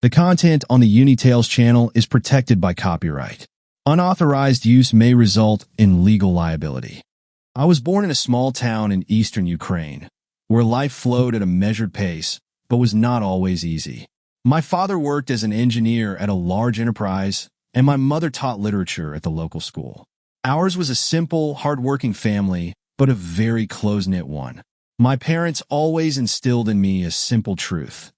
The content on the Unitales channel is protected by copyright. Unauthorized use may result in legal liability. I was born in a small town in eastern Ukraine, where life flowed at a measured pace, but was not always easy. My father worked as an engineer at a large enterprise, and my mother taught literature at the local school. Ours was a simple, hard-working family, but a very close-knit one. My parents always instilled in me a simple truth.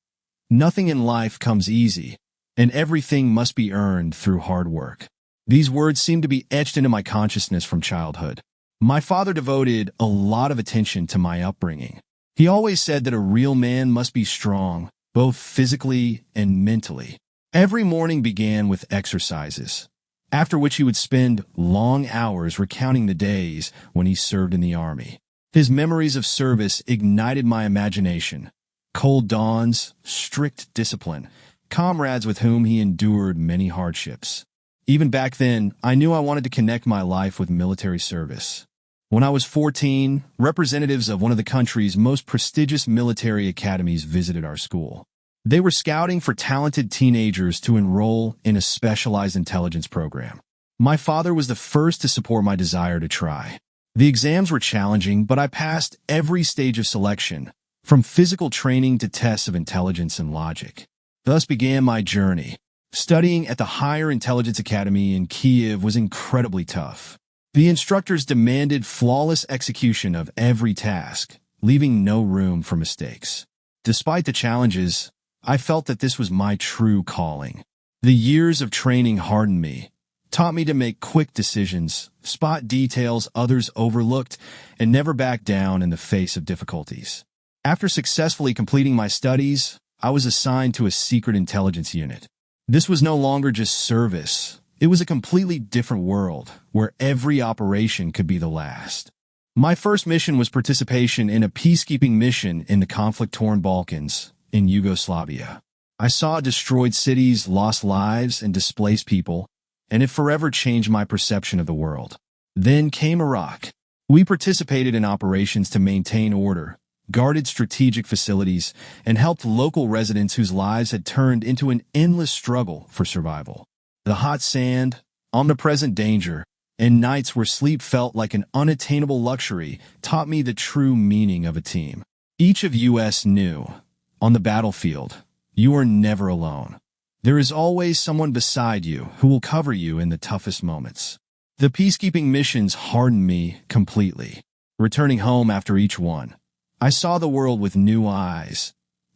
Nothing in life comes easy, and everything must be earned through hard work. These words seem to be etched into my consciousness from childhood. My father devoted a lot of attention to my upbringing. He always said that a real man must be strong, both physically and mentally. Every morning began with exercises, after which he would spend long hours recounting the days when he served in the army. His memories of service ignited my imagination. Cold dawns, strict discipline, comrades with whom he endured many hardships. Even back then, I knew I wanted to connect my life with military service. When I was 14, representatives of one of the country's most prestigious military academies visited our school. They were scouting for talented teenagers to enroll in a specialized intelligence program. My father was the first to support my desire to try. The exams were challenging, but I passed every stage of selection, from physical training to tests of intelligence and logic. Thus began my journey. Studying at the Higher Intelligence Academy in Kyiv was incredibly tough. The instructors demanded flawless execution of every task, leaving no room for mistakes. Despite the challenges, I felt that this was my true calling. The years of training hardened me, taught me to make quick decisions, spot details others overlooked, and never back down in the face of difficulties. After successfully completing my studies, I was assigned to a secret intelligence unit. This was no longer just service. It was a completely different world, where every operation could be the last. My first mission was participation in a peacekeeping mission in the conflict-torn Balkans, in Yugoslavia. I saw destroyed cities, lost lives, and displaced people, and it forever changed my perception of the world. Then came Iraq. We participated in operations to maintain order, guarded strategic facilities, and helped local residents whose lives had turned into an endless struggle for survival. The hot sand, omnipresent danger, and nights where sleep felt like an unattainable luxury taught me the true meaning of a team. Each of us knew, on the battlefield, you are never alone. There is always someone beside you who will cover you in the toughest moments. The peacekeeping missions hardened me completely. Returning home after each one, I saw the world with new eyes.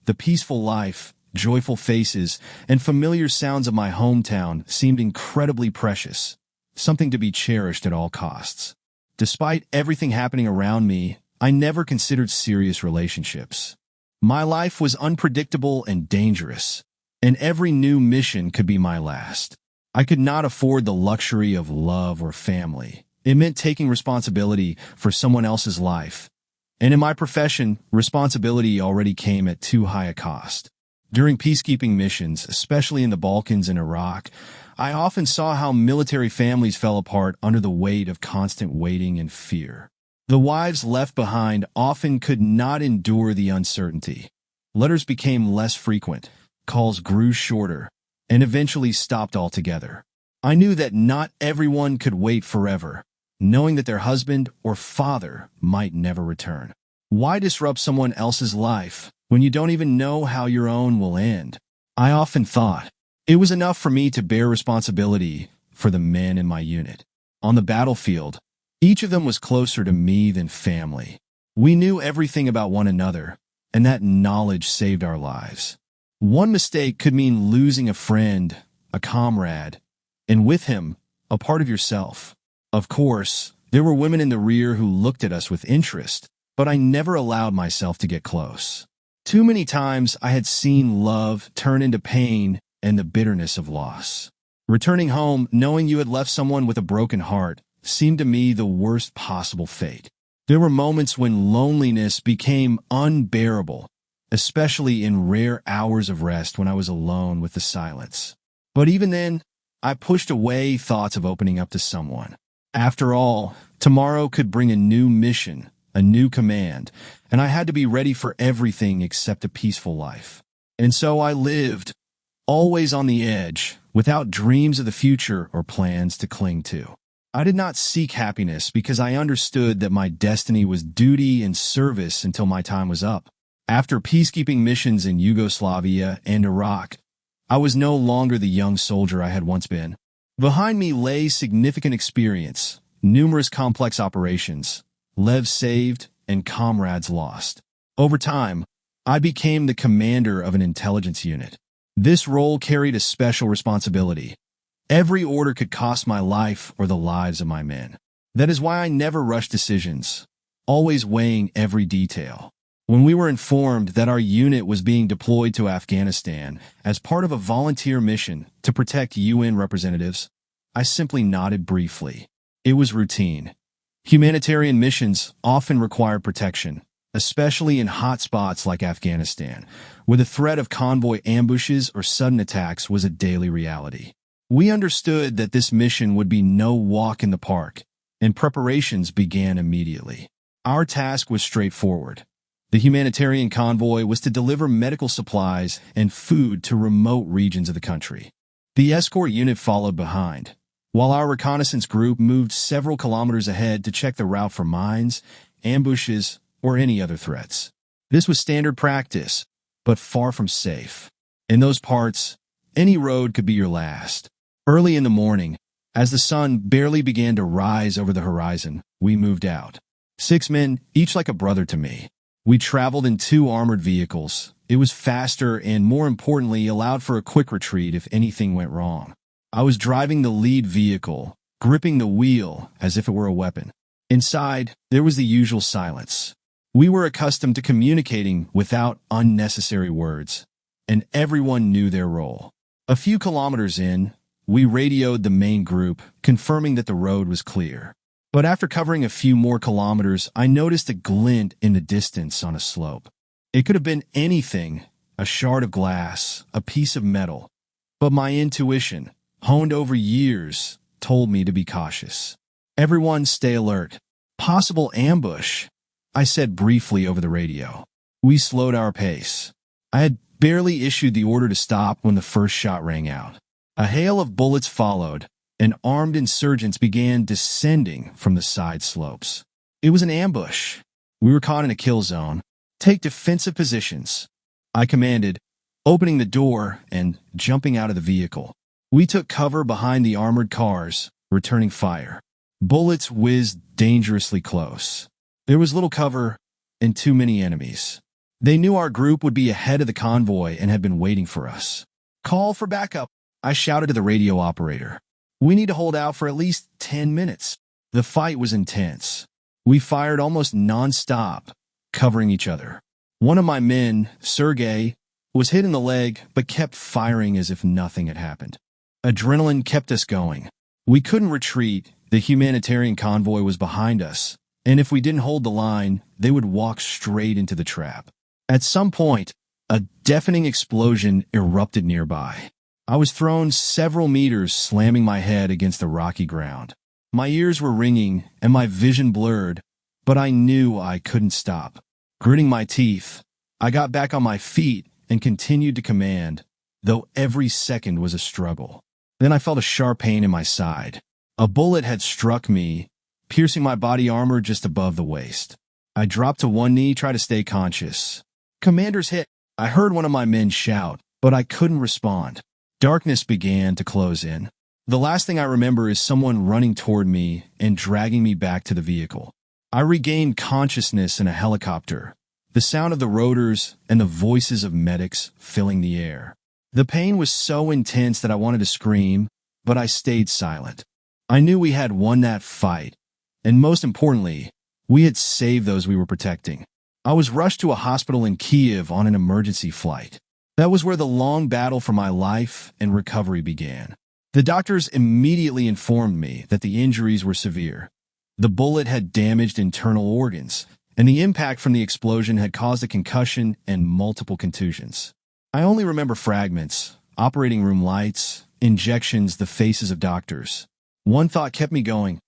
The peaceful life, joyful faces, and familiar sounds of my hometown seemed incredibly precious, something to be cherished at all costs. Despite everything happening around me, I never considered serious relationships. My life was unpredictable and dangerous, and every new mission could be my last. I could not afford the luxury of love or family. It meant taking responsibility for someone else's life. And in my profession, responsibility already came at too high a cost. During peacekeeping missions, especially in the Balkans and Iraq, I often saw how military families fell apart under the weight of constant waiting and fear. The wives left behind often could not endure the uncertainty. Letters became less frequent, calls grew shorter, and eventually stopped altogether. I knew that not everyone could wait forever, knowing that their husband or father might never return. Why disrupt someone else's life when you don't even know how your own will end? I often thought it was enough for me to bear responsibility for the men in my unit. On the battlefield, each of them was closer to me than family. We knew everything about one another, and that knowledge saved our lives. One mistake could mean losing a friend, a comrade, and with him, a part of yourself. Of course, there were women in the rear who looked at us with interest, but I never allowed myself to get close. Too many times I had seen love turn into pain and the bitterness of loss. Returning home, knowing you had left someone with a broken heart, seemed to me the worst possible fate. There were moments when loneliness became unbearable, especially in rare hours of rest when I was alone with the silence. But even then, I pushed away thoughts of opening up to someone. After all, tomorrow could bring a new mission, a new command, and I had to be ready for everything except a peaceful life. And so I lived, always on the edge, without dreams of the future or plans to cling to. I did not seek happiness because I understood that my destiny was duty and service until my time was up. After peacekeeping missions in Yugoslavia and Iraq, I was no longer the young soldier I had once been. Behind me lay significant experience, numerous complex operations, lives saved, and comrades lost. Over time, I became the commander of an intelligence unit. This role carried a special responsibility. Every order could cost my life or the lives of my men. That is why I never rushed decisions, always weighing every detail. When we were informed that our unit was being deployed to Afghanistan as part of a volunteer mission to protect UN representatives, I simply nodded briefly. It was routine. Humanitarian missions often require protection, especially in hot spots like Afghanistan, where the threat of convoy ambushes or sudden attacks was a daily reality. We understood that this mission would be no walk in the park, and preparations began immediately. Our task was straightforward. The humanitarian convoy was to deliver medical supplies and food to remote regions of the country. The escort unit followed behind, while our reconnaissance group moved several kilometers ahead to check the route for mines, ambushes, or any other threats. This was standard practice, but far from safe. In those parts, any road could be your last. Early in the morning, as the sun barely began to rise over the horizon, we moved out. 6 men, each like a brother to me. We traveled in 2 armored vehicles. It was faster and, more importantly, allowed for a quick retreat if anything went wrong. I was driving the lead vehicle, gripping the wheel as if it were a weapon. Inside, there was the usual silence. We were accustomed to communicating without unnecessary words, and everyone knew their role. A few kilometers in, we radioed the main group, confirming that the road was clear. But after covering a few more kilometers, I noticed a glint in the distance on a slope. It could have been anything, a shard of glass, a piece of metal. But my intuition, honed over years, told me to be cautious. Everyone stay alert. Possible ambush, I said briefly over the radio. We slowed our pace. I had barely issued the order to stop when the first shot rang out. A hail of bullets followed, and armed insurgents began descending from the side slopes. It was an ambush. We were caught in a kill zone. Take defensive positions, I commanded, opening the door and jumping out of the vehicle. We took cover behind the armored cars, returning fire. Bullets whizzed dangerously close. There was little cover and too many enemies. They knew our group would be ahead of the convoy and had been waiting for us. Call for backup, I shouted to the radio operator. We need to hold out for at least 10 minutes. The fight was intense. We fired almost non-stop, covering each other. One of my men, Sergei, was hit in the leg but kept firing as if nothing had happened. Adrenaline kept us going. We couldn't retreat. The humanitarian convoy was behind us, and if we didn't hold the line, they would walk straight into the trap. At some point, a deafening explosion erupted nearby. I was thrown several meters, slamming my head against the rocky ground. My ears were ringing and my vision blurred, but I knew I couldn't stop. Gritting my teeth, I got back on my feet and continued to command, though every second was a struggle. Then I felt a sharp pain in my side. A bullet had struck me, piercing my body armor just above the waist. I dropped to one knee, tried to stay conscious. Commander's hit, I heard one of my men shout, but I couldn't respond. Darkness began to close in. The last thing I remember is someone running toward me and dragging me back to the vehicle. I regained consciousness in a helicopter, the sound of the rotors and the voices of medics filling the air. The pain was so intense that I wanted to scream, but I stayed silent. I knew we had won that fight, and most importantly, we had saved those we were protecting. I was rushed to a hospital in Kiev on an emergency flight. That was where the long battle for my life and recovery began. The doctors immediately informed me that the injuries were severe. The bullet had damaged internal organs, and the impact from the explosion had caused a concussion and multiple contusions. I only remember fragments, operating room lights, injections, the faces of doctors. One thought kept me going.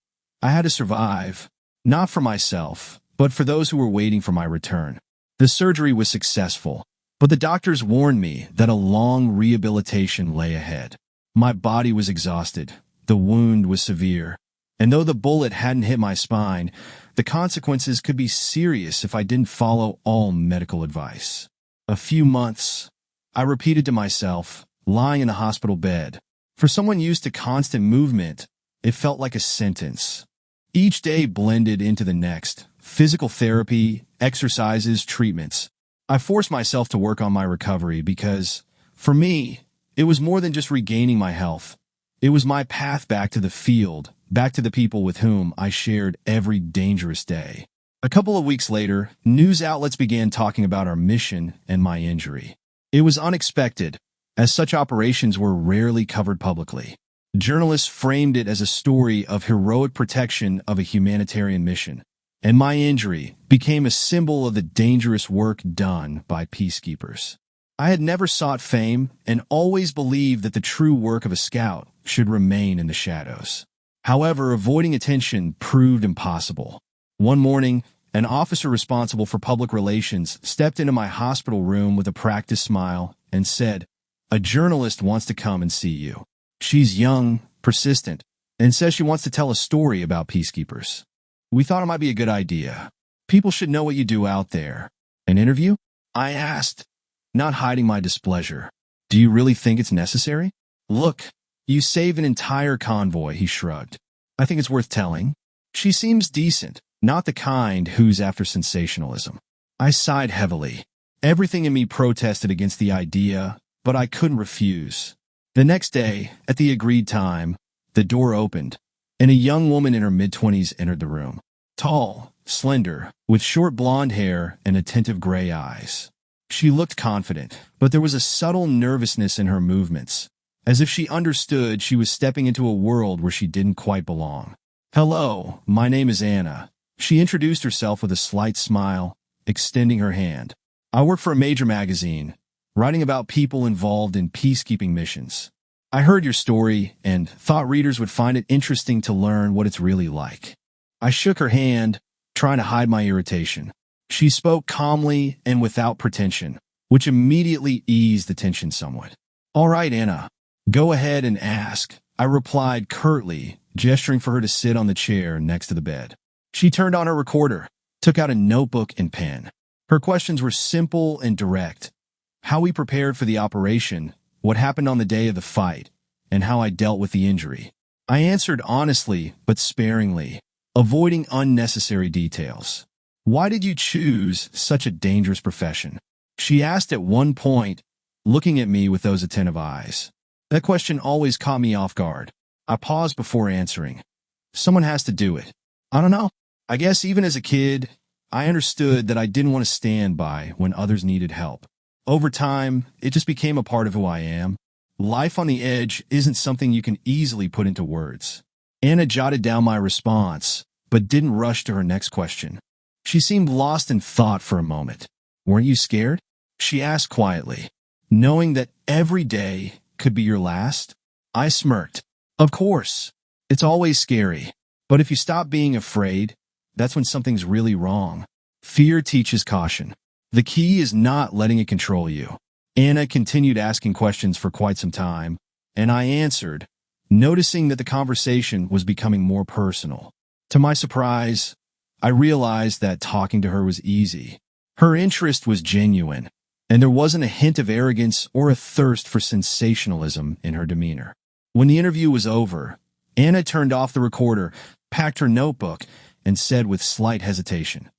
I had to survive, not for myself, but for those who were waiting for my return. The surgery was successful, But the doctors warned me that a long rehabilitation lay ahead. My body was exhausted, the wound was severe, and though the bullet hadn't hit my spine, the consequences could be serious if I didn't follow all medical advice. A few months, I repeated to myself, lying in the hospital bed. For someone used to constant movement, it felt like a sentence. Each day blended into the next. Physical therapy, exercises, treatments. I forced myself to work on my recovery because, for me, it was more than just regaining my health. It was my path back to the field, back to the people with whom I shared every dangerous day. A couple of weeks later, news outlets began talking about our mission and my injury. It was unexpected, as such operations were rarely covered publicly. Journalists framed it as a story of heroic protection of a humanitarian mission, and my injury became a symbol of the dangerous work done by peacekeepers. I had never sought fame and always believed that the true work of a scout should remain in the shadows. However, avoiding attention proved impossible. One morning, an officer responsible for public relations stepped into my hospital room with a practiced smile and said, "A journalist wants to come and see you. She's young, persistent, and says she wants to tell a story about peacekeepers." We thought it might be a good idea. People should know what you do out there. An interview? I asked, not hiding my displeasure. Do you really think it's necessary? Look, you saved an entire convoy, he shrugged. I think it's worth telling. She seems decent, not the kind who's after sensationalism. I sighed heavily. Everything in me protested against the idea, but I couldn't refuse. The next day, at the agreed time, the door opened, and a young woman in her mid-20s entered the room. Tall, slender, with short blonde hair and attentive gray eyes. She looked confident, but there was a subtle nervousness in her movements, as if she understood she was stepping into a world where she didn't quite belong. "Hello, my name is Anna." She introduced herself with a slight smile, extending her hand. "I work for a major magazine, writing about people involved in peacekeeping missions. I heard your story and thought readers would find it interesting to learn what it's really like." I shook her hand, trying to hide my irritation. She spoke calmly and without pretension, which immediately eased the tension somewhat. "All right, Anna, go ahead and ask," I replied curtly, gesturing for her to sit on the chair next to the bed. She turned on her recorder, took out a notebook and pen. Her questions were simple and direct. How we prepared for the operation, what happened on the day of the fight, and how I dealt with the injury. I answered honestly but sparingly, avoiding unnecessary details. "Why did you choose such a dangerous profession?" she asked at one point, looking at me with those attentive eyes. That question always caught me off guard. I paused before answering. Someone has to do it. I don't know. I guess even as a kid, I understood that I didn't want to stand by when others needed help. Over time, it just became a part of who I am. Life on the edge isn't something you can easily put into words. Anna jotted down my response, but didn't rush to her next question. She seemed lost in thought for a moment. "Weren't you scared?" she asked quietly. "Knowing that every day could be your last?" I smirked. "Of course. It's always scary. But if you stop being afraid, that's when something's really wrong. Fear teaches caution. The key is not letting it control you." Anna continued asking questions for quite some time, and I answered, noticing that the conversation was becoming more personal. To my surprise, I realized that talking to her was easy. Her interest was genuine, and there wasn't a hint of arrogance or a thirst for sensationalism in her demeanor. When the interview was over, Anna turned off the recorder, packed her notebook, and said with slight hesitation,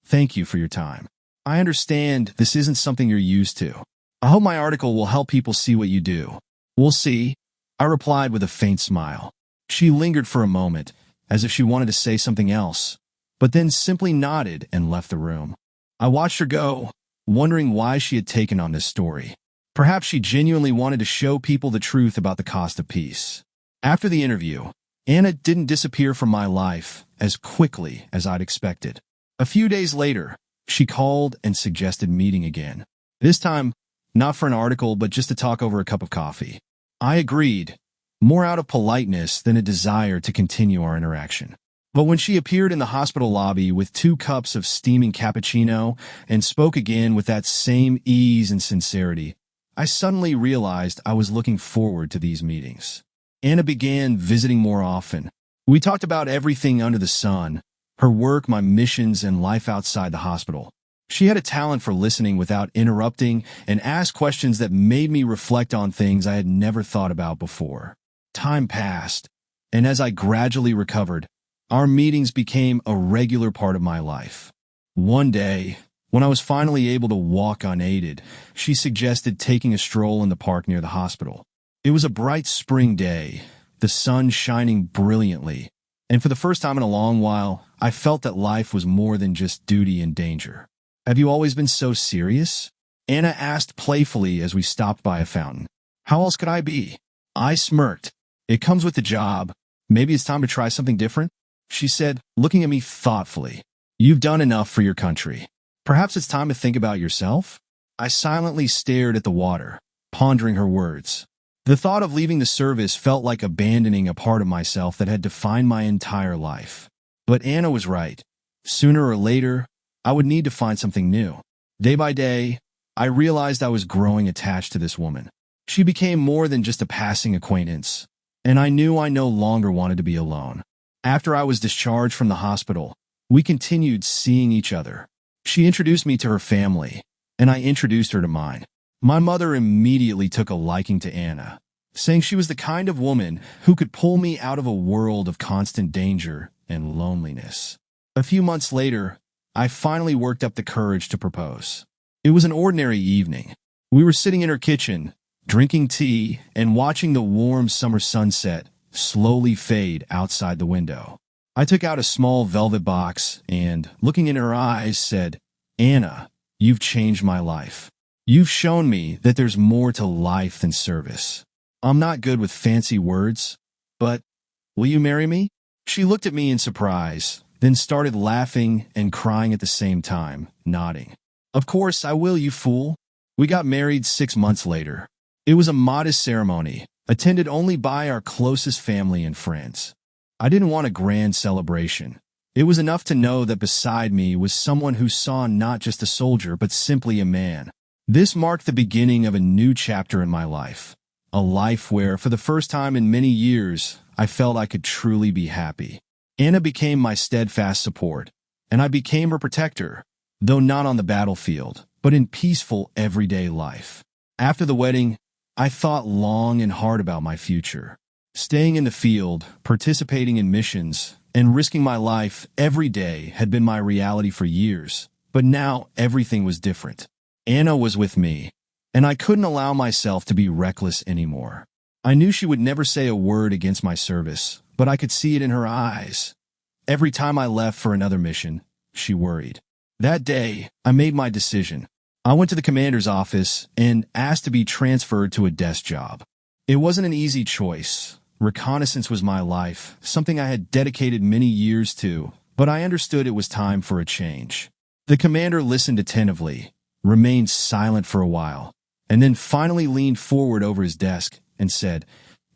"Thank you for your time. I understand this isn't something you're used to. I hope my article will help people see what you do." "We'll see," I replied with a faint smile. She lingered for a moment, as if she wanted to say something else, but then simply nodded and left the room. I watched her go, wondering why she had taken on this story. Perhaps she genuinely wanted to show people the truth about the cost of peace. After the interview, Anna didn't disappear from my life as quickly as I'd expected. A few days later, she called and suggested meeting again. This time, not for an article, but just to talk over a cup of coffee. I agreed, more out of politeness than a desire to continue our interaction. But when she appeared in the hospital lobby with 2 cups of steaming cappuccino and spoke again with that same ease and sincerity, I suddenly realized I was looking forward to these meetings. Anna began visiting more often. We talked about everything under the sun, her work, my missions, and life outside the hospital. She had a talent for listening without interrupting and asked questions that made me reflect on things I had never thought about before. Time passed, and as I gradually recovered, our meetings became a regular part of my life. One day, when I was finally able to walk unaided, she suggested taking a stroll in the park near the hospital. It was a bright spring day, the sun shining brilliantly, and for the first time in a long while, I felt that life was more than just duty and danger. "Have you always been so serious?" Anna asked playfully as we stopped by a fountain. "How else could I be?" I smirked. "It comes with the job. Maybe it's time to try something different," she said, looking at me thoughtfully. "You've done enough for your country. Perhaps it's time to think about yourself?" I silently stared at the water, pondering her words. The thought of leaving the service felt like abandoning a part of myself that had defined my entire life. But Anna was right. Sooner or later, I would need to find something new. Day by day, I realized I was growing attached to this woman. She became more than just a passing acquaintance, and I knew I no longer wanted to be alone. After I was discharged from the hospital, we continued seeing each other. She introduced me to her family, and I introduced her to mine. My mother immediately took a liking to Anna, saying she was the kind of woman who could pull me out of a world of constant danger and loneliness. A few months later, I finally worked up the courage to propose. It was an ordinary evening. We were sitting in her kitchen, drinking tea and watching the warm summer sunset slowly fade outside the window. I took out a small velvet box and, looking in her eyes, said, "Anna, you've changed my life. You've shown me that there's more to life than service. I'm not good with fancy words, but will you marry me?" She looked at me in surprise, then started laughing and crying at the same time, nodding. "Of course I will, you fool." We got married 6 months later. It was a modest ceremony, attended only by our closest family and friends. I didn't want a grand celebration. It was enough to know that beside me was someone who saw not just a soldier, but simply a man. This marked the beginning of a new chapter in my life. A life where, for the first time in many years, I felt I could truly be happy. Anna became my steadfast support, and I became her protector, though not on the battlefield, but in peaceful everyday life. After the wedding, I thought long and hard about my future. Staying in the field, participating in missions, and risking my life every day had been my reality for years, but now everything was different. Anna was with me, and I couldn't allow myself to be reckless anymore. I knew she would never say a word against my service, but I could see it in her eyes. Every time I left for another mission, she worried. That day, I made my decision. I went to the commander's office and asked to be transferred to a desk job. It wasn't an easy choice. Reconnaissance was my life, something I had dedicated many years to, but I understood it was time for a change. The commander listened attentively, remained silent for a while, and then finally leaned forward over his desk and said,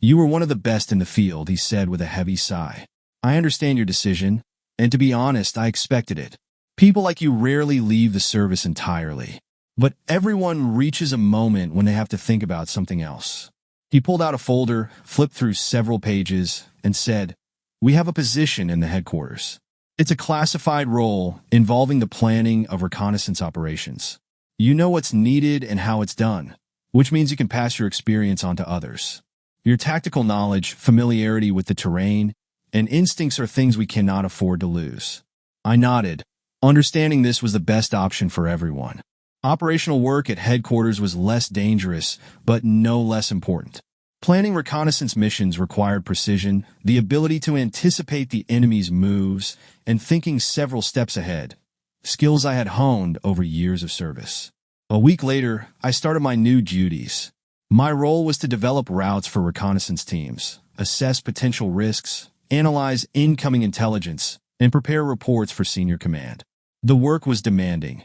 "You were one of the best in the field," he said with a heavy sigh. "I understand your decision, and to be honest, I expected it. People like you rarely leave the service entirely. But everyone reaches a moment when they have to think about something else." He pulled out a folder, flipped through several pages, and said, "We have a position in the headquarters. It's a classified role involving the planning of reconnaissance operations. You know what's needed and how it's done, which means you can pass your experience on to others. Your tactical knowledge, familiarity with the terrain, and instincts are things we cannot afford to lose." I nodded, understanding this was the best option for everyone. Operational work at headquarters was less dangerous, but no less important. Planning reconnaissance missions required precision, the ability to anticipate the enemy's moves, and thinking several steps ahead, skills I had honed over years of service. A week later, I started my new duties. My role was to develop routes for reconnaissance teams, assess potential risks, analyze incoming intelligence, and prepare reports for senior command. The work was demanding.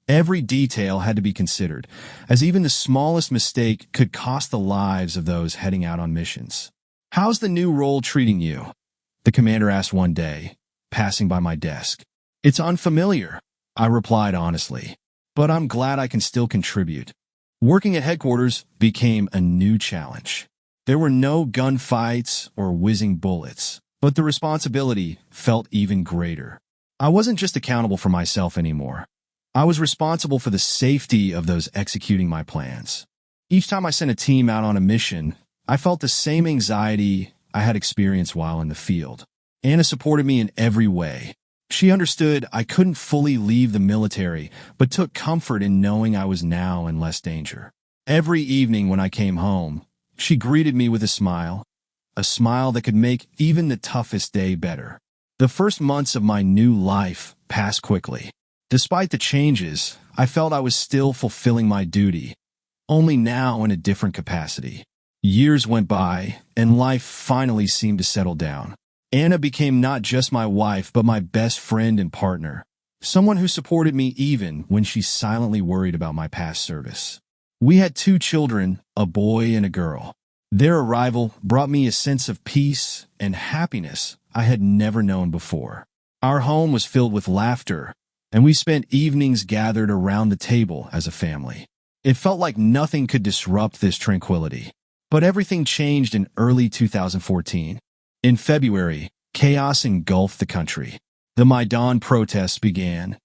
Every detail had to be considered, as even the smallest mistake could cost the lives of those heading out on missions. "How's the new role treating you?" the commander asked one day, passing by my desk. "It's unfamiliar," I replied honestly, "but I'm glad I can still contribute." Working at headquarters became a new challenge. There were no gunfights or whizzing bullets, but the responsibility felt even greater. I wasn't just accountable for myself anymore. I was responsible for the safety of those executing my plans. Each time I sent a team out on a mission, I felt the same anxiety I had experienced while in the field. Anna supported me in every way. She understood I couldn't fully leave the military, but took comfort in knowing I was now in less danger. Every evening when I came home, she greeted me with a smile that could make even the toughest day better. The first months of my new life passed quickly. Despite the changes, I felt I was still fulfilling my duty, only now in a different capacity. Years went by, and life finally seemed to settle down. Anna became not just my wife, but my best friend and partner, someone who supported me even when she silently worried about my past service. We had 2 children, a boy and a girl. Their arrival brought me a sense of peace and happiness I had never known before. Our home was filled with laughter, and we spent evenings gathered around the table as a family. It felt like nothing could disrupt this tranquility. But everything changed in early 2014. In February, chaos engulfed the country. The Maidan protests began,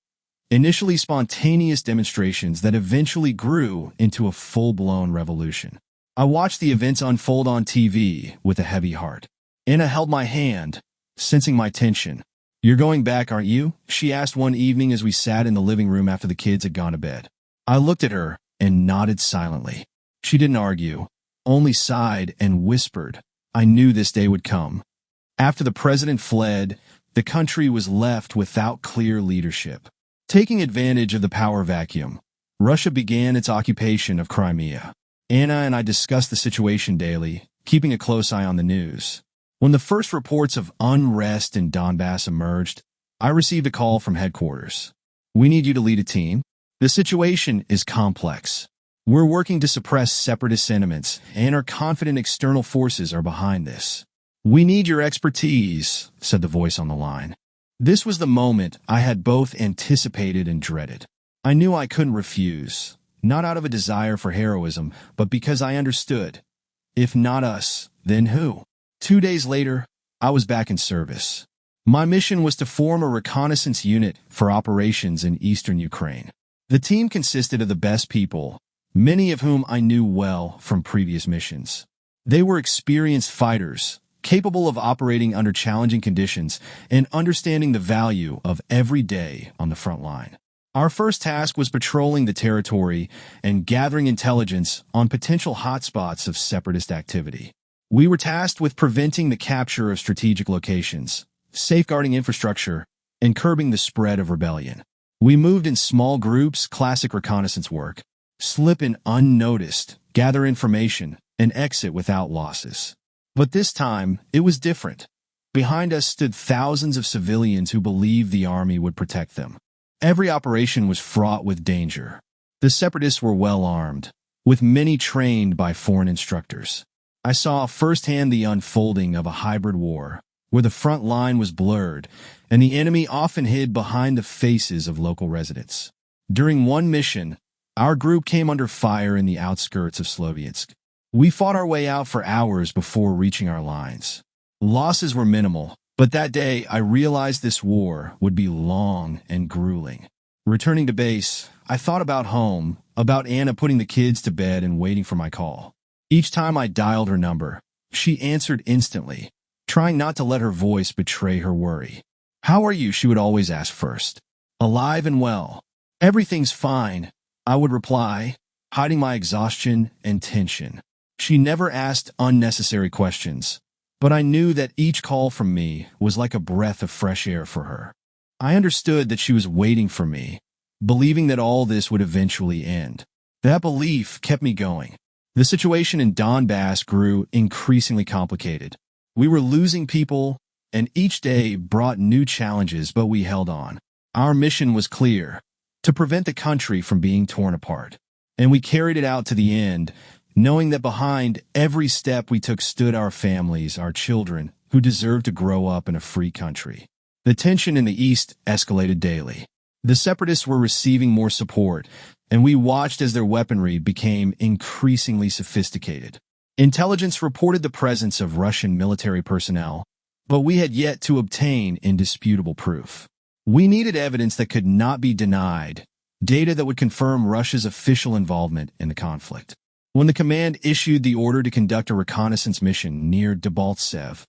initially spontaneous demonstrations that eventually grew into a full-blown revolution. I watched the events unfold on TV with a heavy heart. Anna held my hand, sensing my tension. "You're going back, aren't you?" she asked one evening as we sat in the living room after the kids had gone to bed. I looked at her and nodded silently. She didn't argue, only sighed and whispered, "I knew this day would come." After the president fled, the country was left without clear leadership. Taking advantage of the power vacuum, Russia began its occupation of Crimea. Anna and I discussed the situation daily, keeping a close eye on the news. When the first reports of unrest in Donbass emerged, I received a call from headquarters. "We need you to lead a team. The situation is complex. We're working to suppress separatist sentiments, and are confident external forces are behind this. We need your expertise," said the voice on the line. This was the moment I had both anticipated and dreaded. I knew I couldn't refuse, not out of a desire for heroism, but because I understood. If not us, then who? 2 days later, I was back in service. My mission was to form a reconnaissance unit for operations in eastern Ukraine. The team consisted of the best people, many of whom I knew well from previous missions. They were experienced fighters, capable of operating under challenging conditions and understanding the value of every day on the front line. Our first task was patrolling the territory and gathering intelligence on potential hotspots of separatist activity. We were tasked with preventing the capture of strategic locations, safeguarding infrastructure, and curbing the spread of rebellion. We moved in small groups, classic reconnaissance work, slip in unnoticed, gather information, and exit without losses. But this time, it was different. Behind us stood thousands of civilians who believed the army would protect them. Every operation was fraught with danger. The separatists were well armed, with many trained by foreign instructors. I saw firsthand the unfolding of a hybrid war, where the front line was blurred, and the enemy often hid behind the faces of local residents. During one mission, our group came under fire in the outskirts of Sloviansk. We fought our way out for hours before reaching our lines. Losses were minimal, but that day I realized this war would be long and grueling. Returning to base, I thought about home, about Anna putting the kids to bed and waiting for my call. Each time I dialed her number, she answered instantly, trying not to let her voice betray her worry. "How are you?" she would always ask first. "Alive and well." "Everything's fine," I would reply, hiding my exhaustion and tension. She never asked unnecessary questions, but I knew that each call from me was like a breath of fresh air for her. I understood that she was waiting for me, believing that all this would eventually end. That belief kept me going. The situation in Donbass grew increasingly complicated. We were losing people, and each day brought new challenges, but we held on. Our mission was clear: to prevent the country from being torn apart. And we carried it out to the end, knowing that behind every step we took stood our families, our children, who deserved to grow up in a free country. The tension in the east escalated daily. The separatists were receiving more support, and we watched as their weaponry became increasingly sophisticated. Intelligence reported the presence of Russian military personnel, but we had yet to obtain indisputable proof. We needed evidence that could not be denied, data that would confirm Russia's official involvement in the conflict. When the command issued the order to conduct a reconnaissance mission near Debaltsev,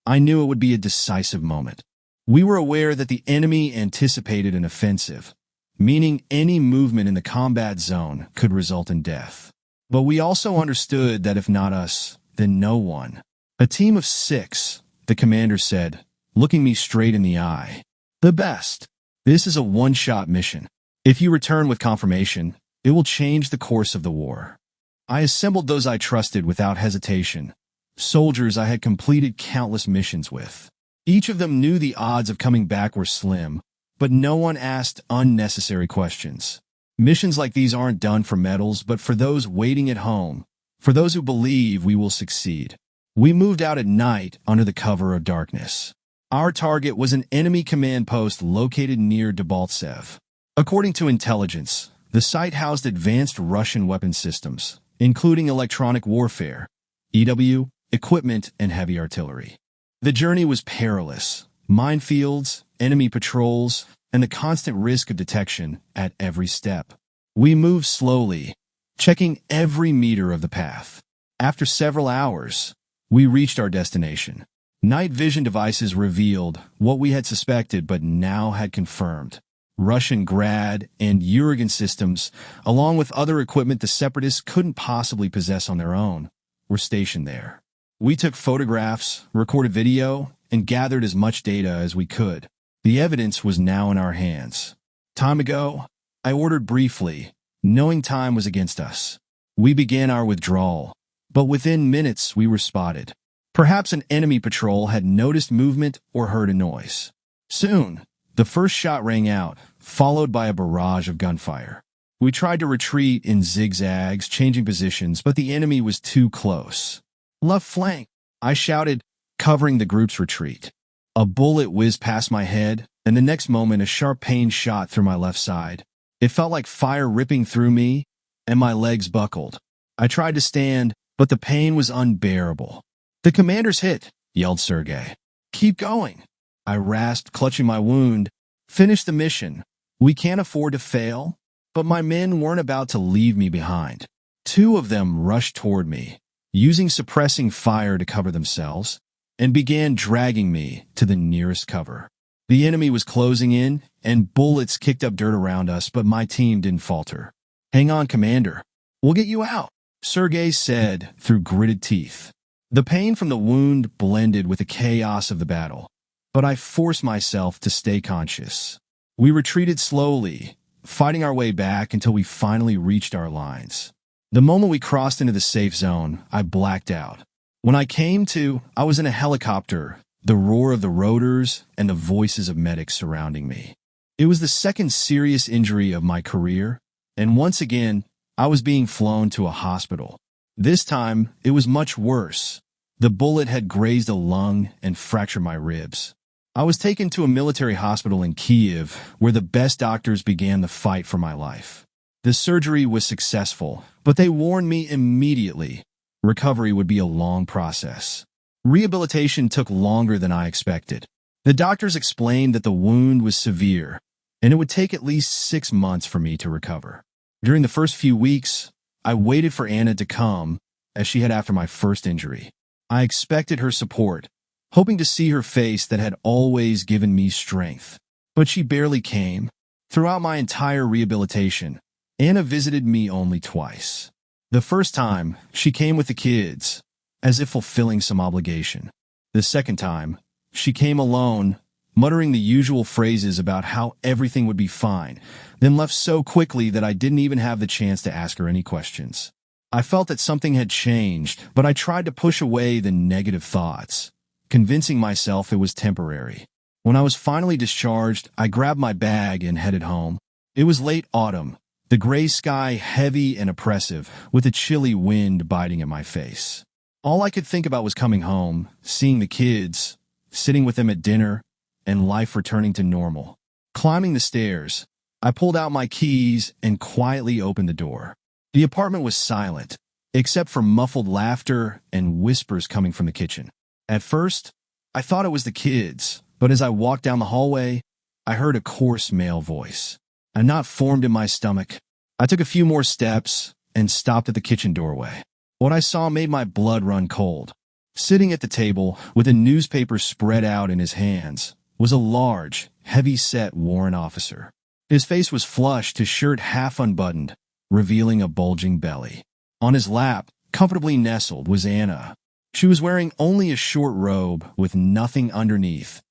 I knew it would be a decisive moment. We were aware that the enemy anticipated an offensive, meaning any movement in the combat zone could result in death. But we also understood that if not us, then no one. A team of 6, the commander said, looking me straight in the eye. The best. This is a one-shot mission. If you return with confirmation, it will change the course of the war. I assembled those I trusted without hesitation, soldiers I had completed countless missions with. Each of them knew the odds of coming back were slim, but no one asked unnecessary questions. Missions like these aren't done for medals, but for those waiting at home, for those who believe we will succeed. We moved out at night under the cover of darkness. Our target was an enemy command post located near Debaltsev. According to intelligence, the site housed advanced Russian weapon systems, including electronic warfare, EW, equipment, and heavy artillery. The journey was perilous. Minefields, enemy patrols, and the constant risk of detection at every step. We moved slowly, checking every meter of the path. After several hours, we reached our destination. Night vision devices revealed what we had suspected but now had confirmed. Russian Grad and Urigan systems, along with other equipment the separatists couldn't possibly possess on their own, were stationed there. We took photographs, recorded video, and gathered as much data as we could. The evidence was now in our hands. Time ago, I ordered briefly, knowing time was against us. We began our withdrawal, but within minutes we were spotted. Perhaps an enemy patrol had noticed movement or heard a noise. Soon, the first shot rang out, followed by a barrage of gunfire. We tried to retreat in zigzags, changing positions, but the enemy was too close. Left flank, I shouted, covering the group's retreat. A bullet whizzed past my head, and the next moment a sharp pain shot through my left side. It felt like fire ripping through me, and my legs buckled. I tried to stand, but the pain was unbearable. "The commander's hit," yelled Sergei. "Keep going." I rasped, clutching my wound. "Finish the mission. We can't afford to fail." But my men weren't about to leave me behind. 2 of them rushed toward me, using suppressing fire to cover themselves, and began dragging me to the nearest cover. The enemy was closing in, and bullets kicked up dirt around us, but my team didn't falter. "Hang on, Commander. We'll get you out," Sergei said through gritted teeth. The pain from the wound blended with the chaos of the battle, but I forced myself to stay conscious. We retreated slowly, fighting our way back until we finally reached our lines. The moment we crossed into the safe zone, I blacked out. When I came to, I was in a helicopter, the roar of the rotors and the voices of medics surrounding me. It was the second serious injury of my career, and once again, I was being flown to a hospital. This time, it was much worse. The bullet had grazed a lung and fractured my ribs. I was taken to a military hospital in Kiev, where the best doctors began the fight for my life. The surgery was successful, but they warned me immediately. Recovery would be a long process. Rehabilitation took longer than I expected. The doctors explained that the wound was severe, and it would take at least 6 months for me to recover. During the first few weeks, I waited for Anna to come, as she had after my first injury. I expected her support, hoping to see her face that had always given me strength. But she barely came. Throughout my entire rehabilitation, Anna visited me only twice. The first time, she came with the kids, as if fulfilling some obligation. The second time, she came alone, muttering the usual phrases about how everything would be fine, then left so quickly that I didn't even have the chance to ask her any questions. I felt that something had changed, but I tried to push away the negative thoughts, convincing myself it was temporary. When I was finally discharged, I grabbed my bag and headed home. It was late autumn, the gray sky heavy and oppressive, with a chilly wind biting at my face. All I could think about was coming home, seeing the kids, sitting with them at dinner, and life returning to normal. Climbing the stairs, I pulled out my keys and quietly opened the door. The apartment was silent, except for muffled laughter and whispers coming from the kitchen. At first, I thought it was the kids, but as I walked down the hallway, I heard a coarse male voice. A knot formed in my stomach. I took a few more steps and stopped at the kitchen doorway. What I saw made my blood run cold. Sitting at the table, with a newspaper spread out in his hands, was a large, heavy-set warrant officer. His face was flushed, his shirt half unbuttoned, revealing a bulging belly. On his lap, comfortably nestled, was Anna. She was wearing only a short robe with nothing underneath,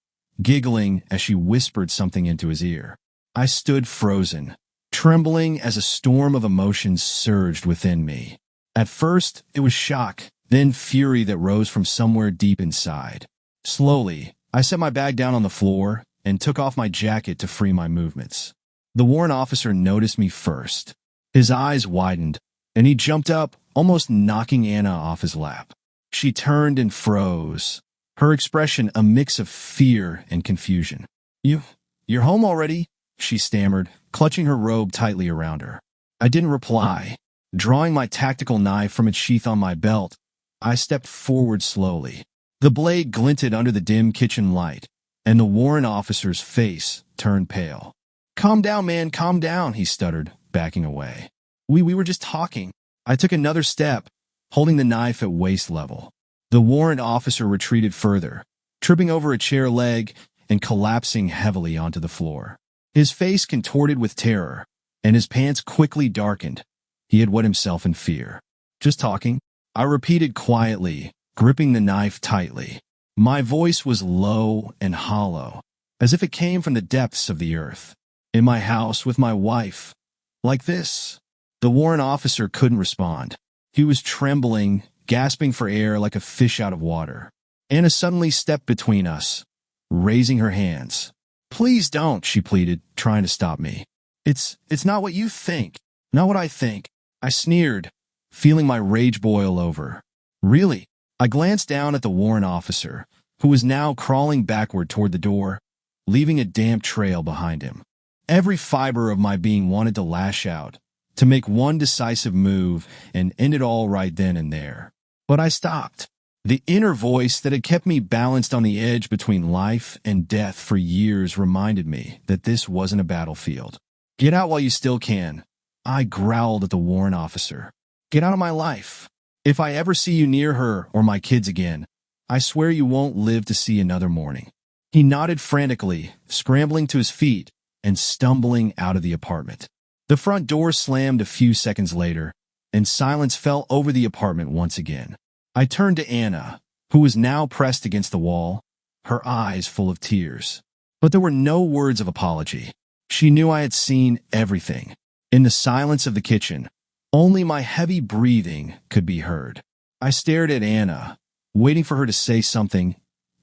giggling as she whispered something into his ear. I stood frozen, trembling as a storm of emotions surged within me. At first, it was shock, then fury that rose from somewhere deep inside. Slowly, I set my bag down on the floor and took off my jacket to free my movements. The warrant officer noticed me first. His eyes widened, and he jumped up, almost knocking Anna off his lap. She turned and froze, her expression a mix of fear and confusion. You're home already?" she stammered, clutching her robe tightly around her. I didn't reply. Drawing my tactical knife from its sheath on my belt, I stepped forward slowly. The blade glinted under the dim kitchen light, and the warrant officer's face turned pale. "Calm down, man, calm down," he stuttered, backing away. We were just talking." I took another step, holding the knife at waist level. The warrant officer retreated further, tripping over a chair leg and collapsing heavily onto the floor. His face contorted with terror, and his pants quickly darkened. He had wet himself in fear. "Just talking," I repeated quietly, gripping the knife tightly. My voice was low and hollow, as if it came from the depths of the earth. "In my house with my wife. Like this." The warrant officer couldn't respond. He was trembling, gasping for air like a fish out of water. Anna suddenly stepped between us, raising her hands. "Please don't," she pleaded, trying to stop me. It's not what you think. Not what I think." I sneered, feeling my rage boil over. "Really?" I glanced down at the warrant officer, who was now crawling backward toward the door, leaving a damp trail behind him. Every fiber of my being wanted to lash out, to make one decisive move and end it all right then and there. But I stopped. The inner voice that had kept me balanced on the edge between life and death for years reminded me that this wasn't a battlefield. "Get out while you still can," I growled at the warrant officer. "Get out of my life. If I ever see you near her or my kids again, I swear you won't live to see another morning." He nodded frantically, scrambling to his feet and stumbling out of the apartment. The front door slammed a few seconds later, and silence fell over the apartment once again. I turned to Anna, who was now pressed against the wall, her eyes full of tears. But there were no words of apology. She knew I had seen everything. In the silence of the kitchen, only my heavy breathing could be heard. I stared at Anna, waiting for her to say something,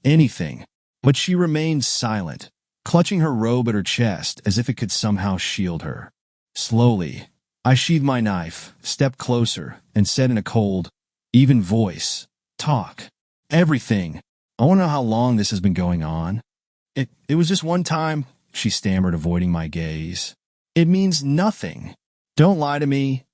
anything, but she remained silent, clutching her robe at her chest as if it could somehow shield her. Slowly, I sheathed my knife, stepped closer, and said in a cold, even voice, "Talk. Everything. I want to know how long this has been going on." It was just one time," she stammered, avoiding my gaze. "It means nothing. Don't lie to me."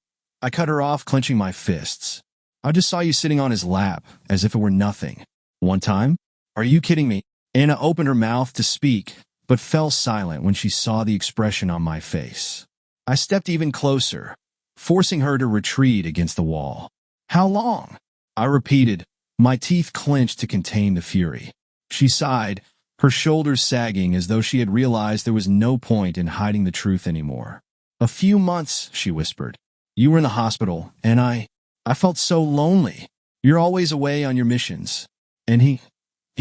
I cut her off, clenching my fists. "I just saw you sitting on his lap, as if it were nothing." "One time? Are you kidding me?" Anna opened her mouth to speak, but fell silent when she saw the expression on my face. I stepped even closer, forcing her to retreat against the wall. "How long?" I repeated, my teeth clenched to contain the fury. She sighed, her shoulders sagging as though she had realized there was no point in hiding the truth anymore. "A few months," she whispered. "You were in the hospital, and I felt so lonely. You're always away on your missions. And he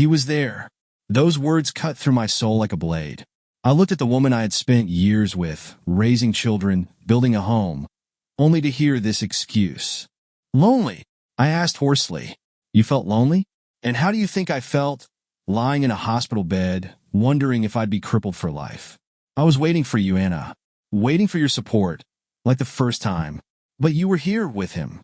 was there." Those words cut through my soul like a blade. I looked at the woman I had spent years with, raising children, building a home, only to hear this excuse. "Lonely?" I asked hoarsely. "You felt lonely? And how do you think I felt? Lying in a hospital bed, wondering if I'd be crippled for life. I was waiting for you, Anna. Waiting for your support, like the first time. But you were here with him."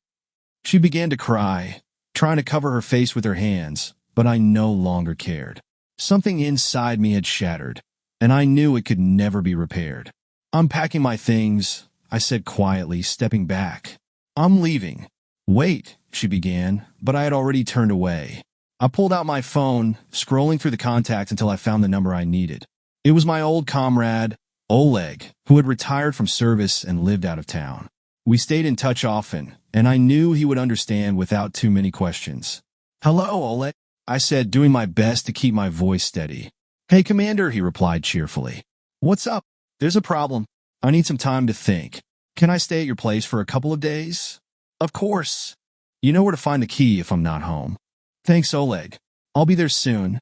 She began to cry, trying to cover her face with her hands, but I no longer cared. Something inside me had shattered, and I knew it could never be repaired. "I'm packing my things," I said quietly, stepping back. "I'm leaving." "Wait," she began, but I had already turned away. I pulled out my phone, scrolling through the contacts until I found the number I needed. It was my old comrade, Oleg, who had retired from service and lived out of town. We stayed in touch often, and I knew he would understand without too many questions. "Hello, Oleg," I said, doing my best to keep my voice steady. "Hey, Commander," he replied cheerfully. "What's up?" "There's a problem. I need some time to think. Can I stay at your place for a couple of days?" "Of course. You know where to find the key if I'm not home." "Thanks, Oleg. I'll be there soon."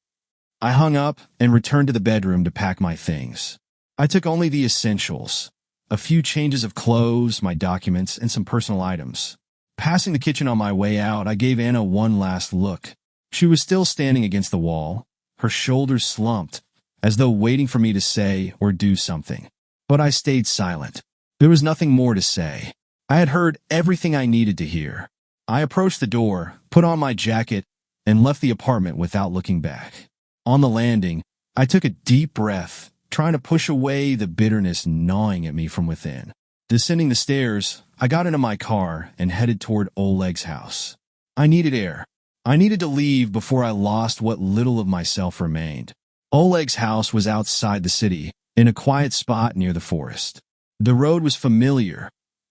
I hung up and returned to the bedroom to pack my things. I took only the essentials, a few changes of clothes, my documents, and some personal items. Passing the kitchen on my way out, I gave Anna one last look. She was still standing against the wall, her shoulders slumped, as though waiting for me to say or do something. But I stayed silent. There was nothing more to say. I had heard everything I needed to hear. I approached the door, put on my jacket, and left the apartment without looking back. On the landing, I took a deep breath, trying to push away the bitterness gnawing at me from within. Descending the stairs, I got into my car and headed toward Oleg's house. I needed air. I needed to leave before I lost what little of myself remained. Oleg's house was outside the city, in a quiet spot near the forest. The road was familiar.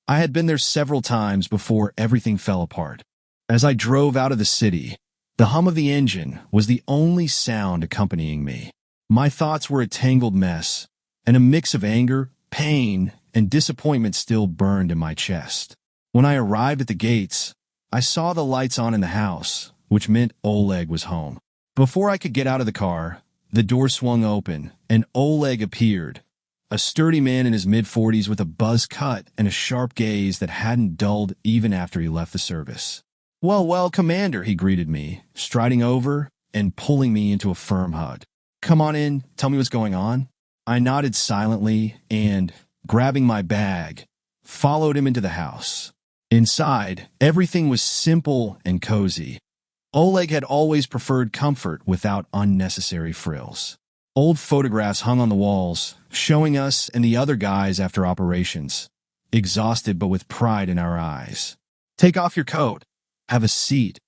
I had been there several times before everything fell apart. As I drove out of the city, the hum of the engine was the only sound accompanying me. My thoughts were a tangled mess, and a mix of anger, pain, and disappointment still burned in my chest. When I arrived at the gates, I saw the lights on in the house, which meant Oleg was home. Before I could get out of the car, the door swung open, and Oleg appeared, a sturdy man in his mid-40s with a buzz cut and a sharp gaze that hadn't dulled even after he left the service. Well, Commander," he greeted me, striding over and pulling me into a firm hug. "Come on in, tell me what's going on." I nodded silently and, grabbing my bag, followed him into the house. Inside, everything was simple and cozy. Oleg had always preferred comfort without unnecessary frills. Old photographs hung on the walls, showing us and the other guys after operations, exhausted but with pride in our eyes. "Take off your coat. Have a seat,"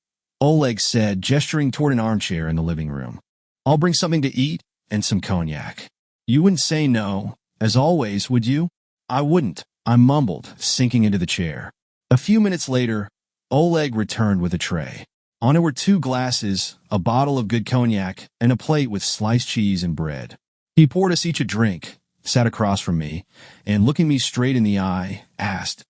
Oleg said, gesturing toward an armchair in the living room. "I'll bring something to eat and some cognac." "You wouldn't say no, as always, would you?" "I wouldn't," I mumbled, sinking into the chair. A few minutes later, Oleg returned with a tray. On it were 2 glasses, a bottle of good cognac, and a plate with sliced cheese and bread. He poured us each a drink, sat across from me, and looking me straight in the eye, asked,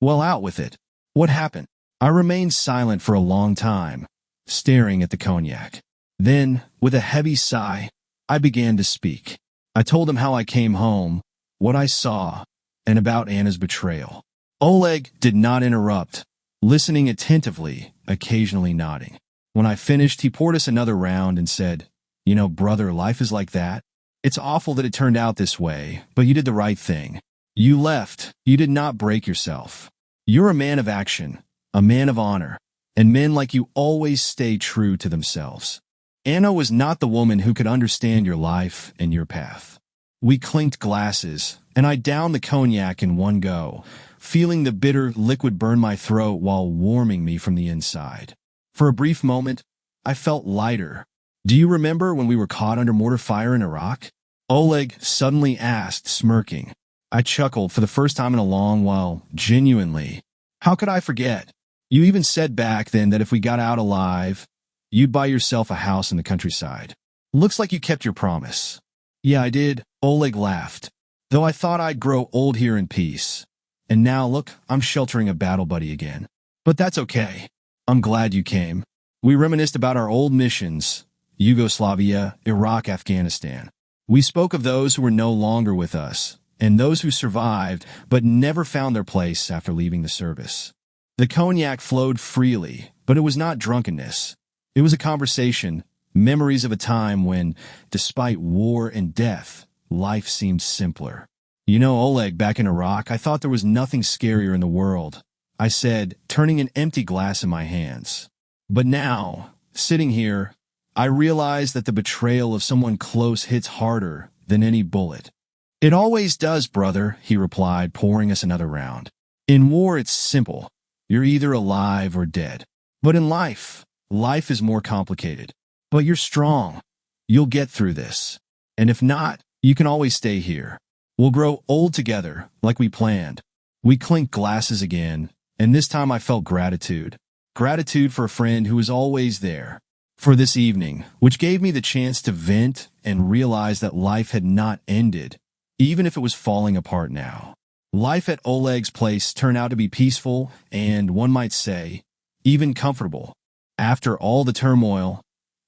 "Well, out with it. What happened?" I remained silent for a long time, staring at the cognac. Then, with a heavy sigh, I began to speak. I told him how I came home, what I saw, and about Anna's betrayal. Oleg did not interrupt, listening attentively, occasionally nodding. When I finished, he poured us another round and said, "You know, brother, life is like that. It's awful that it turned out this way, but you did the right thing. You left. You did not break yourself. You're a man of action, a man of honor, and men like you always stay true to themselves. Anna was not the woman who could understand your life and your path." We clinked glasses, and I downed the cognac in one go, feeling the bitter liquid burn my throat while warming me from the inside. For a brief moment, I felt lighter. "Do you remember when we were caught under mortar fire in Iraq?" Oleg suddenly asked, smirking. I chuckled for the first time in a long while, genuinely. "How could I forget? You even said back then that if we got out alive, you'd buy yourself a house in the countryside. Looks like you kept your promise." "Yeah, I did," Oleg laughed, "though I thought I'd grow old here in peace. And now, look, I'm sheltering a battle buddy again. But that's okay. I'm glad you came." We reminisced about our old missions, Yugoslavia, Iraq, Afghanistan. We spoke of those who were no longer with us, and those who survived but never found their place after leaving the service. The cognac flowed freely, but it was not drunkenness. It was a conversation, memories of a time when, despite war and death, life seemed simpler. "You know, Oleg, back in Iraq, I thought there was nothing scarier in the world," I said, turning an empty glass in my hands. "But now, sitting here, I realized that the betrayal of someone close hits harder than any bullet. "It always does, brother," he replied, pouring us another round. "In war, it's simple. You're either alive or dead. But in life is more complicated. But you're strong. You'll get through this. And if not, you can always stay here. We'll grow old together, like we planned." We clinked glasses again, and this time I felt gratitude. Gratitude for a friend who was always there. For this evening, which gave me the chance to vent and realize that life had not ended, even if it was falling apart now. Life at Oleg's place turned out to be peaceful and, one might say, even comfortable. After all the turmoil,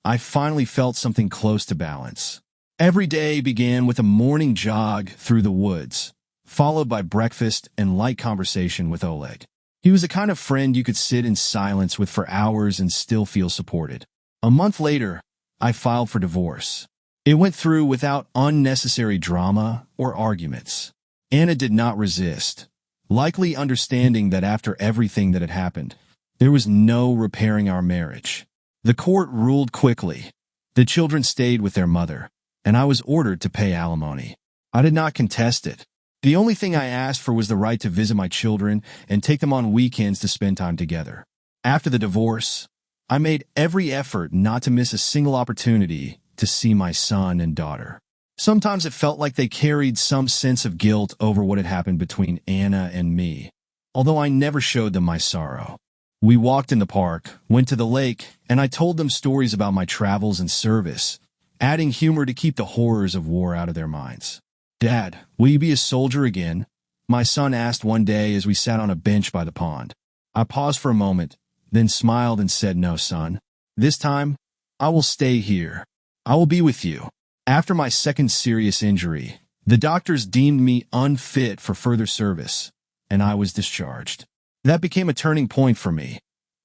I finally felt something close to balance. Every day began with a morning jog through the woods, followed by breakfast and light conversation with Oleg. He was the kind of friend you could sit in silence with for hours and still feel supported. A month later, I filed for divorce. It went through without unnecessary drama or arguments. Anna did not resist, likely understanding that after everything that had happened, there was no repairing our marriage. The court ruled quickly. The children stayed with their mother, and I was ordered to pay alimony. I did not contest it. The only thing I asked for was the right to visit my children and take them on weekends to spend time together. After the divorce, I made every effort not to miss a single opportunity to see my son and daughter. Sometimes it felt like they carried some sense of guilt over what had happened between Anna and me, although I never showed them my sorrow. We walked in the park, went to the lake, and I told them stories about my travels and service, adding humor to keep the horrors of war out of their minds. "Dad, will you be a soldier again?" my son asked one day as we sat on a bench by the pond. I paused for a moment, then smiled and said, "No, son. This time, I will stay here. I will be with you." After my second serious injury, the doctors deemed me unfit for further service, and I was discharged. That became a turning point for me.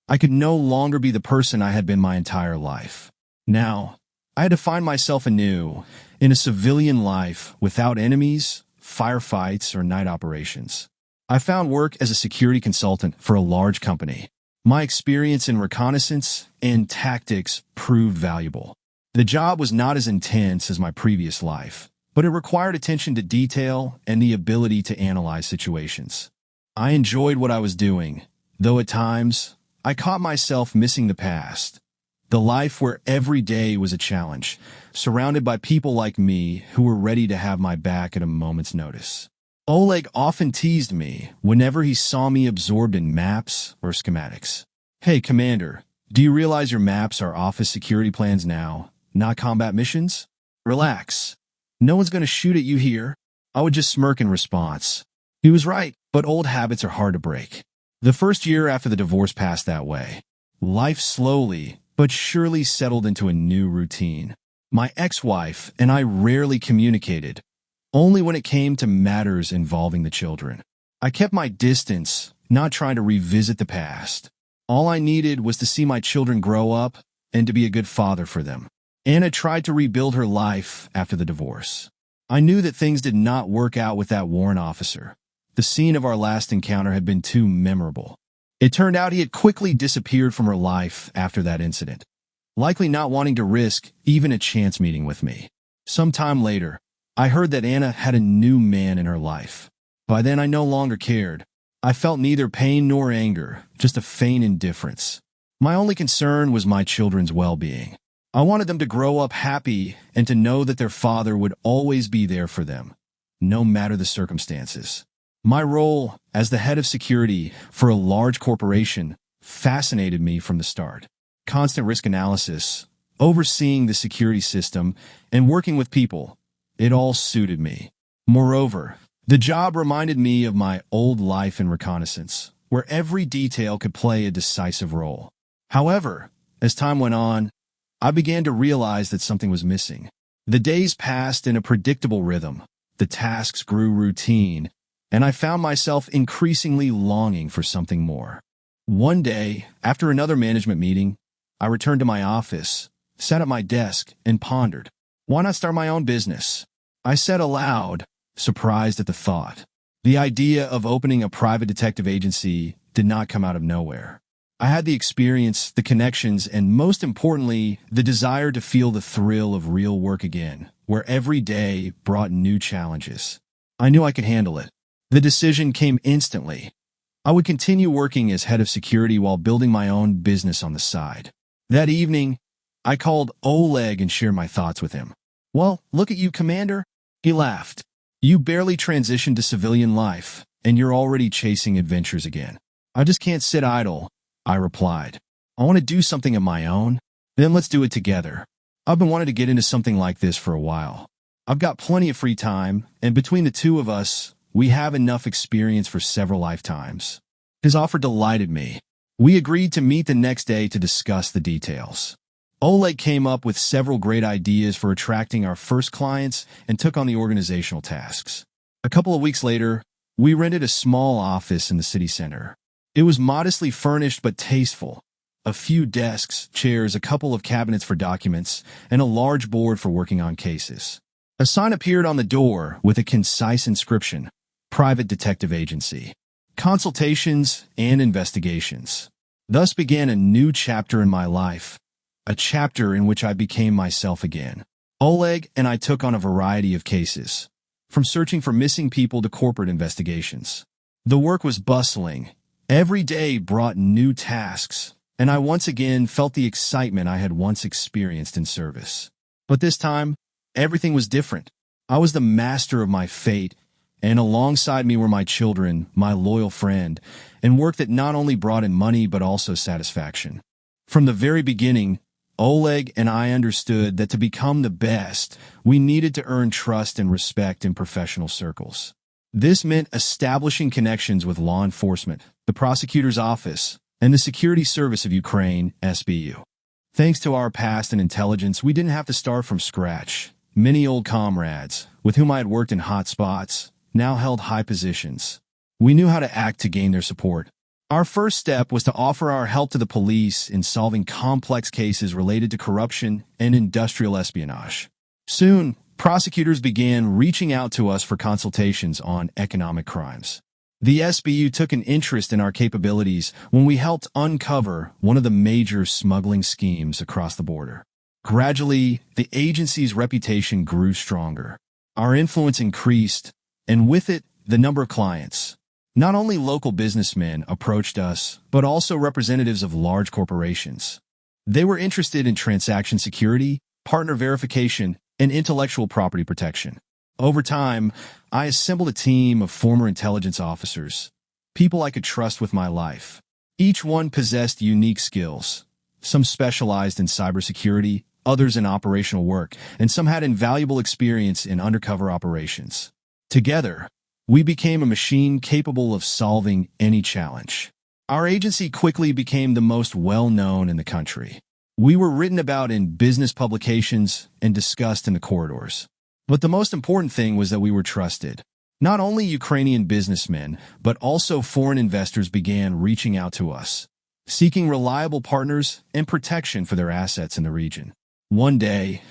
I could no longer be the person I had been my entire life. Now, I had to find myself anew in a civilian life without enemies, firefights, or night operations. I found work as a security consultant for a large company. My experience in reconnaissance and tactics proved valuable. The job was not as intense as my previous life, but it required attention to detail and the ability to analyze situations. I enjoyed what I was doing, though at times, I caught myself missing the past. The life where every day was a challenge, surrounded by people like me who were ready to have my back at a moment's notice. Oleg often teased me whenever he saw me absorbed in maps or schematics. "Hey, Commander, do you realize your maps are office security plans now, not combat missions? Relax. No one's going to shoot at you here." I would just smirk in response. He was right, but old habits are hard to break. The first year after the divorce passed that way. Life slowly but surely settled into a new routine. My ex-wife and I rarely communicated, only when it came to matters involving the children. I kept my distance, not trying to revisit the past. All I needed was to see my children grow up and to be a good father for them. Anna tried to rebuild her life after the divorce. I knew that things did not work out with that warrant officer. The scene of our last encounter had been too memorable. It turned out he had quickly disappeared from her life after that incident, likely not wanting to risk even a chance meeting with me. Some time later, I heard that Anna had a new man in her life. By then, I no longer cared. I felt neither pain nor anger, just a faint indifference. My only concern was my children's well-being. I wanted them to grow up happy and to know that their father would always be there for them, no matter the circumstances. My role as the head of security for a large corporation fascinated me from the start. Constant risk analysis, overseeing the security system, and working with people, it all suited me. Moreover, the job reminded me of my old life in reconnaissance, where every detail could play a decisive role. However, as time went on, I began to realize that something was missing. The days passed in a predictable rhythm, the tasks grew routine, and I found myself increasingly longing for something more. One day, after another management meeting, I returned to my office, sat at my desk, and pondered, why not start my own business? I said aloud, surprised at the thought. The idea of opening a private detective agency did not come out of nowhere. I had the experience, the connections, and most importantly, the desire to feel the thrill of real work again, where every day brought new challenges. I knew I could handle it. The decision came instantly. I would continue working as head of security while building my own business on the side. That evening, I called Oleg and shared my thoughts with him. "Well, look at you, Commander." He laughed. "You barely transitioned to civilian life, and you're already chasing adventures again." "I just can't sit idle," I replied. "I want to do something of my own." "Then let's do it together. I've been wanting to get into something like this for a while. I've got plenty of free time, and between the two of us, we have enough experience for several lifetimes." His offer delighted me. We agreed to meet the next day to discuss the details. Oleg came up with several great ideas for attracting our first clients and took on the organizational tasks. A couple of weeks later, we rented a small office in the city center. It was modestly furnished but tasteful. A few desks, chairs, a couple of cabinets for documents, and a large board for working on cases. A sign appeared on the door with a concise inscription: Private Detective Agency. Consultations and investigations. Thus began a new chapter in my life, a chapter in which I became myself again. Oleg and I took on a variety of cases, from searching for missing people to corporate investigations. The work was bustling. Every day brought new tasks, and I once again felt the excitement I had once experienced in service. But this time, everything was different. I was the master of my fate, and alongside me were my children, my loyal friend, and work that not only brought in money but also satisfaction. From the very beginning, Oleg and I understood that to become the best, we needed to earn trust and respect in professional circles. This meant establishing connections with law enforcement, the prosecutor's office, and the Security Service of Ukraine, SBU. Thanks to our past and intelligence, we didn't have to start from scratch. Many old comrades, with whom I had worked in hot spots, now held high positions. We knew how to act to gain their support. Our first step was to offer our help to the police in solving complex cases related to corruption and industrial espionage. Soon, prosecutors began reaching out to us for consultations on economic crimes. The SBU took an interest in our capabilities when we helped uncover one of the major smuggling schemes across the border. Gradually, the agency's reputation grew stronger. Our influence increased, and with it, the number of clients. Not only local businessmen approached us, but also representatives of large corporations. They were interested in transaction security, partner verification, and intellectual property protection. Over time, I assembled a team of former intelligence officers, people I could trust with my life. Each one possessed unique skills. Some specialized in cybersecurity, others in operational work, and some had invaluable experience in undercover operations. Together, we became a machine capable of solving any challenge. Our agency quickly became the most well-known in the country. We were written about in business publications and discussed in the corridors. But the most important thing was that we were trusted. Not only Ukrainian businessmen, but also foreign investors began reaching out to us, seeking reliable partners and protection for their assets in the region. One day,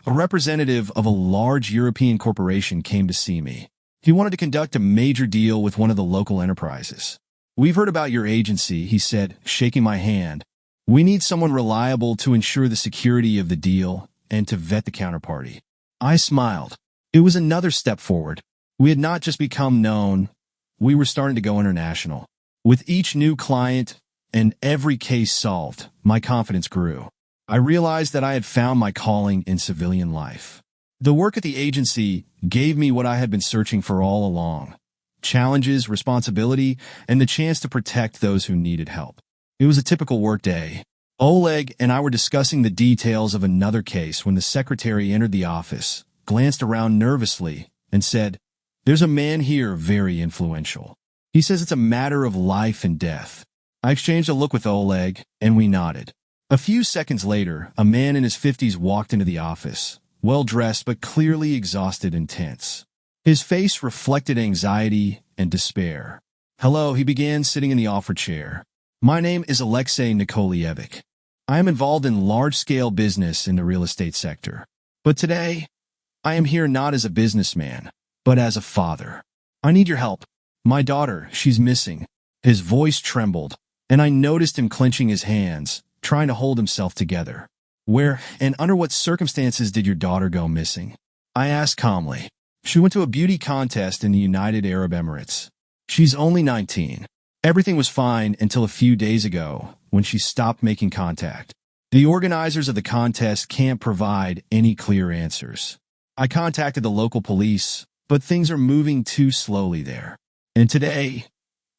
a representative of a large European corporation came to see me. He wanted to conduct a major deal with one of the local enterprises. "We've heard about your agency," he said, shaking my hand. "We need someone reliable to ensure the security of the deal and to vet the counterparty." I smiled. It was another step forward. We had not just become known, we were starting to go international. With each new client and every case solved, my confidence grew. I realized that I had found my calling in civilian life. The work at the agency gave me what I had been searching for all along: challenges, responsibility, and the chance to protect those who needed help. It was a typical workday. Oleg and I were discussing the details of another case when the secretary entered the office, glanced around nervously, and said, "There's a man here very influential. He says it's a matter of life and death." I exchanged a look with Oleg, and we nodded. A few seconds later, a man in his 50s walked into the office, well-dressed but clearly exhausted and tense. His face reflected anxiety and despair. "Hello," he began, sitting in the offered chair. "My name is Alexei Nikolaevich. I am involved in large-scale business in the real estate sector. But today, I am here not as a businessman, but as a father. I need your help. My daughter, she's missing." His voice trembled. and I noticed him clenching his hands, trying to hold himself together. Where and under what circumstances did your daughter go missing? I asked calmly. She went to a beauty contest in the United Arab Emirates. She's only 19. Everything was fine until a few days ago when she stopped making contact. The organizers of the contest can't provide any clear answers. I contacted the local police, but things are moving too slowly there. And today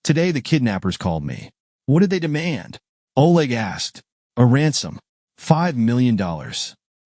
the kidnappers called me. What did they demand? Oleg asked. A ransom. $5 million.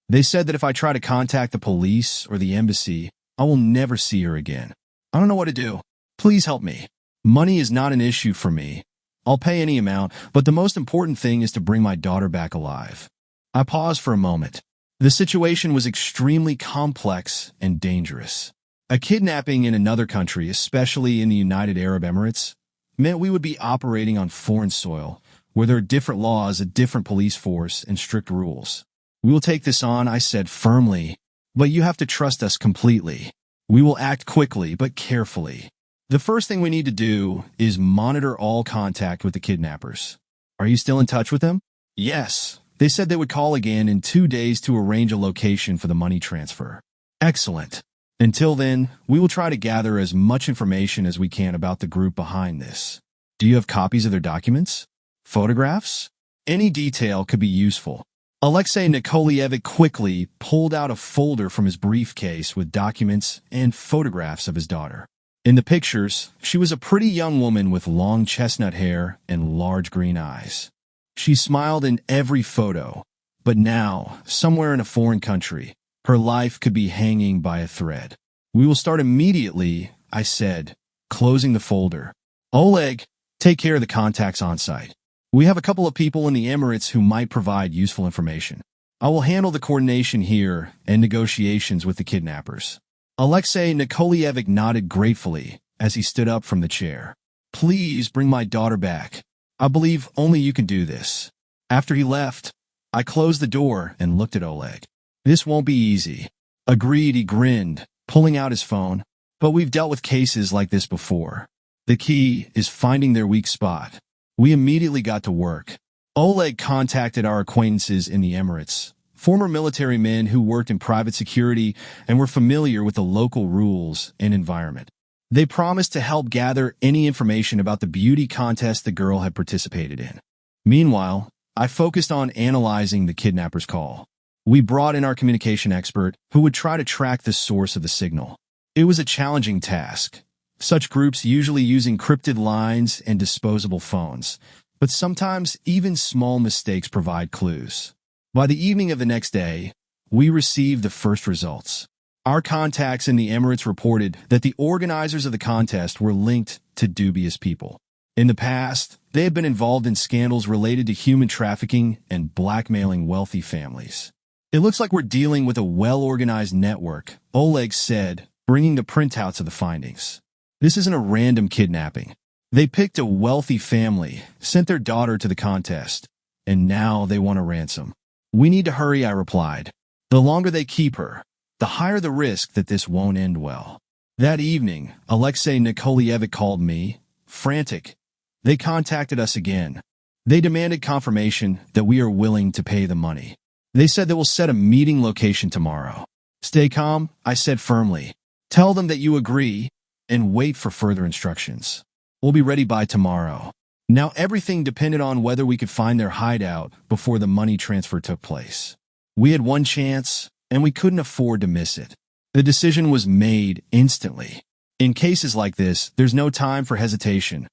They said that if I try to contact the police or the embassy, I will never see her again. I don't know what to do. Please help me. Money is not an issue for me. I'll pay any amount, but the most important thing is to bring my daughter back alive. I paused for a moment. The situation was extremely complex and dangerous. A kidnapping in another country, especially in the United Arab Emirates, meant we would be operating on foreign soil, where there are different laws, a different police force, and strict rules. We will take this on, I said firmly, but you have to trust us completely. We will act quickly but carefully. The first thing we need to do is monitor all contact with the kidnappers. Are you still in touch with them? Yes. They said they would call again in 2 days to arrange a location for the money transfer. Excellent. Until then, we will try to gather as much information as we can about the group behind this. Do you have copies of their documents? Photographs? Any detail could be useful. Alexei Nikolaevich quickly pulled out a folder from his briefcase with documents and photographs of his daughter. In the pictures, she was a pretty young woman with long chestnut hair and large green eyes. She smiled in every photo, but now, somewhere in a foreign country, her life could be hanging by a thread. We will start immediately, I said, closing the folder. Oleg, take care of the contacts on site. We have a couple of people in the Emirates who might provide useful information. I will handle the coordination here and negotiations with the kidnappers. Alexei Nikolaevich nodded gratefully as he stood up from the chair. Please bring my daughter back. I believe only you can do this. After he left, I closed the door and looked at Oleg. This won't be easy. Agreed, he grinned, pulling out his phone. But we've dealt with cases like this before. The key is finding their weak spot. We immediately got to work. Oleg contacted our acquaintances in the Emirates, former military men who worked in private security and were familiar with the local rules and environment. They promised to help gather any information about the beauty contest the girl had participated in. Meanwhile, I focused on analyzing the kidnapper's call. We brought in our communication expert who would try to track the source of the signal. It was a challenging task. Such groups usually use encrypted lines and disposable phones, but sometimes even small mistakes provide clues. By the evening of the next day, we received the first results. Our contacts in the Emirates reported that the organizers of the contest were linked to dubious people. In the past, they had been involved in scandals related to human trafficking and blackmailing wealthy families. It looks like we're dealing with a well-organized network, Oleg said, bringing the printouts of the findings. This isn't a random kidnapping. They picked a wealthy family, sent their daughter to the contest, and now they want a ransom. We need to hurry, I replied. The longer they keep her, the higher the risk that this won't end well. That evening, Alexei Nikolaevich called me, frantic. They contacted us again. They demanded confirmation that we are willing to pay the money. They said they will set a meeting location tomorrow. Stay calm, I said firmly. Tell them that you agree and wait for further instructions. We'll be ready by tomorrow. Now everything depended on whether we could find their hideout before the money transfer took place. We had one chance, and we couldn't afford to miss it. The decision was made instantly. In cases like this, there's no time for hesitation.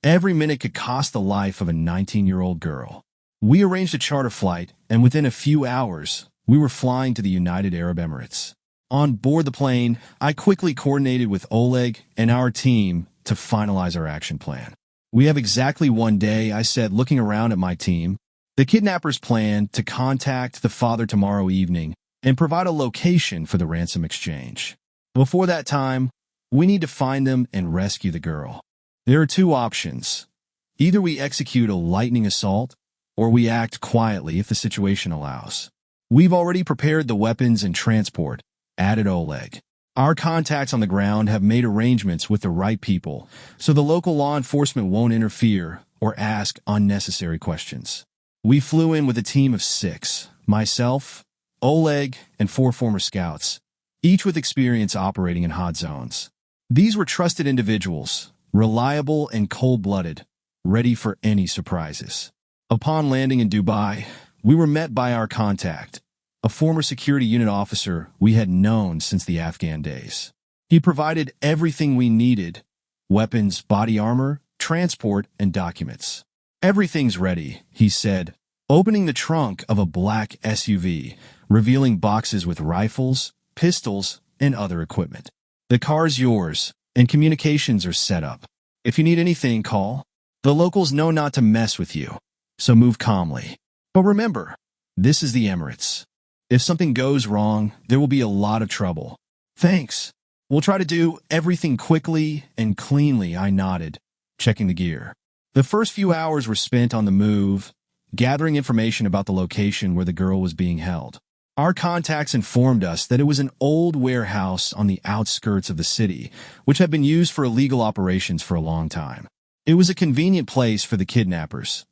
Every minute could cost the life of a 19-year-old girl. We arranged a charter flight, and within a few hours, we were flying to the United Arab Emirates. On board the plane, I quickly coordinated with Oleg and our team to finalize our action plan. We have exactly 1 day, I said, looking around at my team. The kidnappers plan to contact the father tomorrow evening and provide a location for the ransom exchange. Before that time, we need to find them and rescue the girl. There are two options. Either we execute a lightning assault, or we act quietly if the situation allows. We've already prepared the weapons and transport, added Oleg. Our contacts on the ground have made arrangements with the right people, so the local law enforcement won't interfere or ask unnecessary questions. We flew in with a team of 6, myself, Oleg, and 4 former scouts, each with experience operating in hot zones. These were trusted individuals, reliable and cold-blooded, ready for any surprises. Upon landing in Dubai, we were met by our contact, a former security unit officer we had known since the Afghan days. He provided everything we needed: weapons, body armor, transport, and documents. "Everything's ready," he said, opening the trunk of a black SUV, revealing boxes with rifles, pistols, and other equipment. "The car's yours, and communications are set up. If you need anything, call. The locals know not to mess with you, so move calmly. But remember, this is the Emirates. If something goes wrong, there will be a lot of trouble." "Thanks. We'll try to do everything quickly and cleanly," I nodded, checking the gear. The first few hours were spent on the move, gathering information about the location where the girl was being held. Our contacts informed us that it was an old warehouse on the outskirts of the city, which had been used for illegal operations for a long time. It was a convenient place for the kidnappers,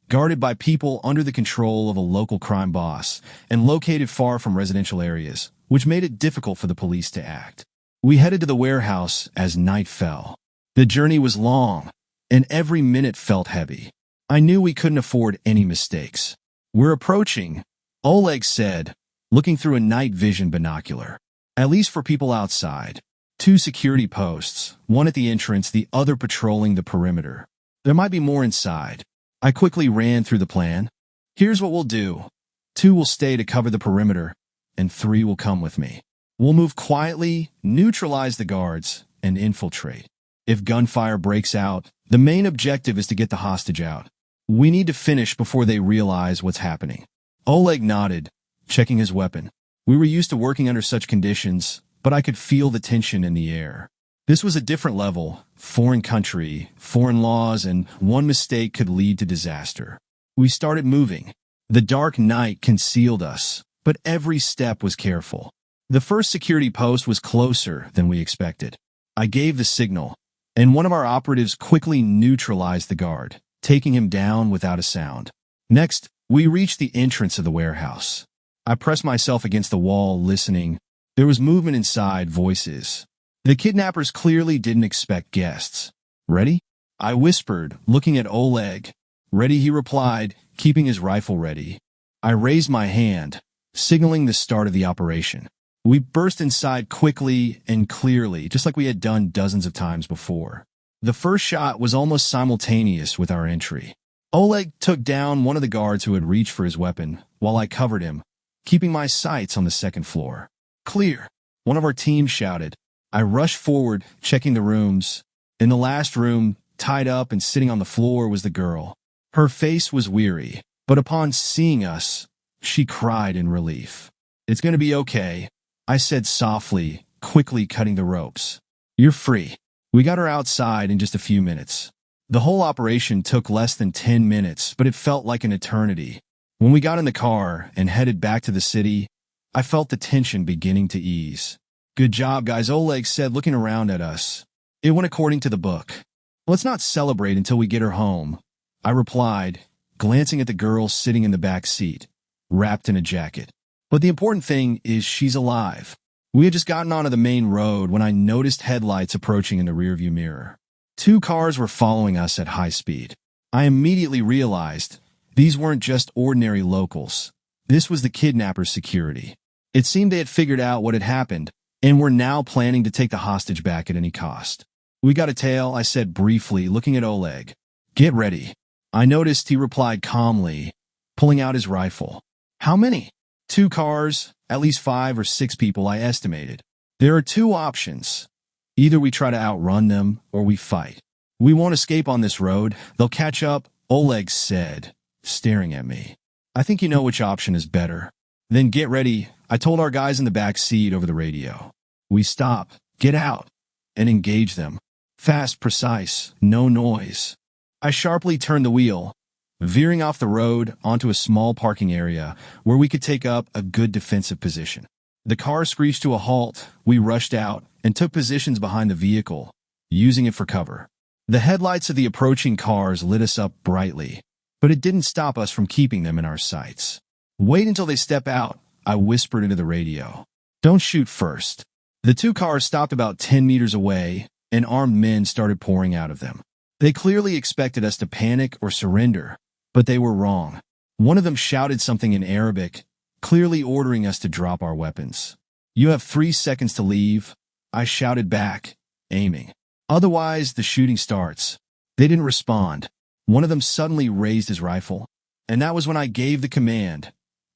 guarded by people under the control of a local crime boss and located far from residential areas, which made it difficult for the police to act. We headed to the warehouse as night fell. The journey was long, and every minute felt heavy. I knew we couldn't afford any mistakes. "We're approaching," Oleg said, looking through a night vision binocular. "At least for people outside. 2 security posts, one at the entrance, the other patrolling the perimeter. There might be more inside." I quickly ran through the plan. "Here's what we'll do. 2 will stay to cover the perimeter, and 3 will come with me. We'll move quietly, neutralize the guards, and infiltrate. If gunfire breaks out, the main objective is to get the hostage out. We need to finish before they realize what's happening." Oleg nodded, checking his weapon. We were used to working under such conditions, but I could feel the tension in the air. This was a different level: foreign country, foreign laws, and one mistake could lead to disaster. We started moving. The dark night concealed us, but every step was careful. The first security post was closer than we expected. I gave the signal, and one of our operatives quickly neutralized the guard, taking him down without a sound. Next, we reached the entrance of the warehouse. I pressed myself against the wall, listening. There was movement inside, voices. The kidnappers clearly didn't expect guests. "Ready?" I whispered, looking at Oleg. "Ready," he replied, keeping his rifle ready. I raised my hand, signaling the start of the operation. We burst inside quickly and clearly, just like we had done dozens of times before. The first shot was almost simultaneous with our entry. Oleg took down one of the guards who had reached for his weapon, while I covered him, keeping my sights on the second floor. "Clear," one of our team shouted. I rushed forward, checking the rooms. In the last room, tied up and sitting on the floor, was the girl. Her face was weary, but upon seeing us, she cried in relief. "It's going to be okay," I said softly, quickly cutting the ropes. "You're free." We got her outside in just a few minutes. The whole operation took less than 10 minutes, but it felt like an eternity. When we got in the car and headed back to the city, I felt the tension beginning to ease. "Good job, guys," Oleg said, looking around at us. "It went according to the book. Let's not celebrate until we get her home," I replied, glancing at the girl sitting in the back seat, wrapped in a jacket. "But the important thing is she's alive." We had just gotten onto the main road when I noticed headlights approaching in the rearview mirror. 2 cars were following us at high speed. I immediately realized these weren't just ordinary locals. This was the kidnappers' security. It seemed they had figured out what had happened, and were now planning to take the hostage back at any cost. "We got a tail," I said briefly, looking at Oleg. "Get ready." I noticed he replied calmly, pulling out his rifle. "How many?" 2 cars, at least 5 or 6 people, I estimated. "There are 2 options. Either we try to outrun them, or we fight. We won't escape on this road. They'll catch up," Oleg said, staring at me. "I think you know which option is better." "Then get ready," I told our guys in the back seat over the radio. "We stop, get out, and engage them. Fast, precise, no noise." I sharply turned the wheel, veering off the road onto a small parking area where we could take up a good defensive position. The car screeched to a halt. We rushed out and took positions behind the vehicle, using it for cover. The headlights of the approaching cars lit us up brightly, but it didn't stop us from keeping them in our sights. "Wait until they step out," I whispered into the radio. "Don't shoot first." The two cars stopped about 10 meters away, and armed men started pouring out of them. They clearly expected us to panic or surrender, but they were wrong. One of them shouted something in Arabic, clearly ordering us to drop our weapons. "You have 3 seconds to leave," I shouted back, aiming. "Otherwise, the shooting starts." They didn't respond. One of them suddenly raised his rifle, and that was when I gave the command,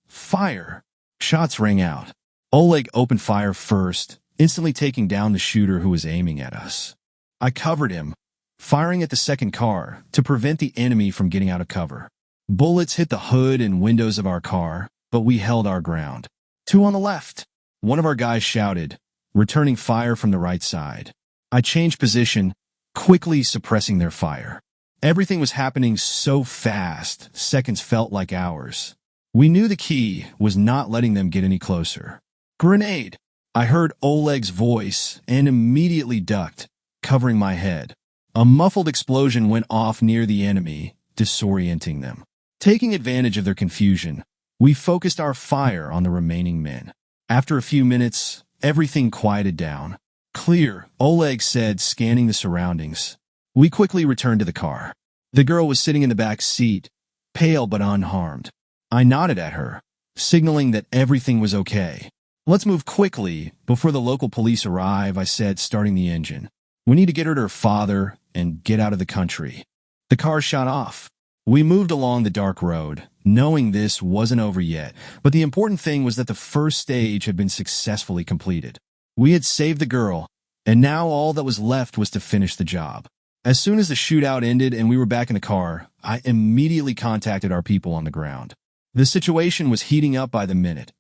"Fire!" Shots rang out. Oleg opened fire first, instantly taking down the shooter who was aiming at us. I covered him, firing at the second car to prevent the enemy from getting out of cover. Bullets hit the hood and windows of our car, but we held our ground. "Two on the left," one of our guys shouted, returning fire from the right side. I changed position, quickly suppressing their fire. Everything was happening so fast, seconds felt like hours. We knew the key was not letting them get any closer. "Grenade!" I heard Oleg's voice and immediately ducked, covering my head. A muffled explosion went off near the enemy, disorienting them. Taking advantage of their confusion, we focused our fire on the remaining men. After a few minutes, everything quieted down. "Clear," Oleg said, scanning the surroundings. We quickly returned to the car. The girl was sitting in the back seat, pale but unharmed. I nodded at her, signaling that everything was okay. "Let's move quickly before the local police arrive," I said, starting the engine. "We need to get her to her father and get out of the country." The car shot off. We moved along the dark road, knowing this wasn't over yet, but the important thing was that the first stage had been successfully completed. We had saved the girl, and now all that was left was to finish the job. As soon as the shootout ended and we were back in the car, I immediately contacted our people on the ground. The situation was heating up by the minute.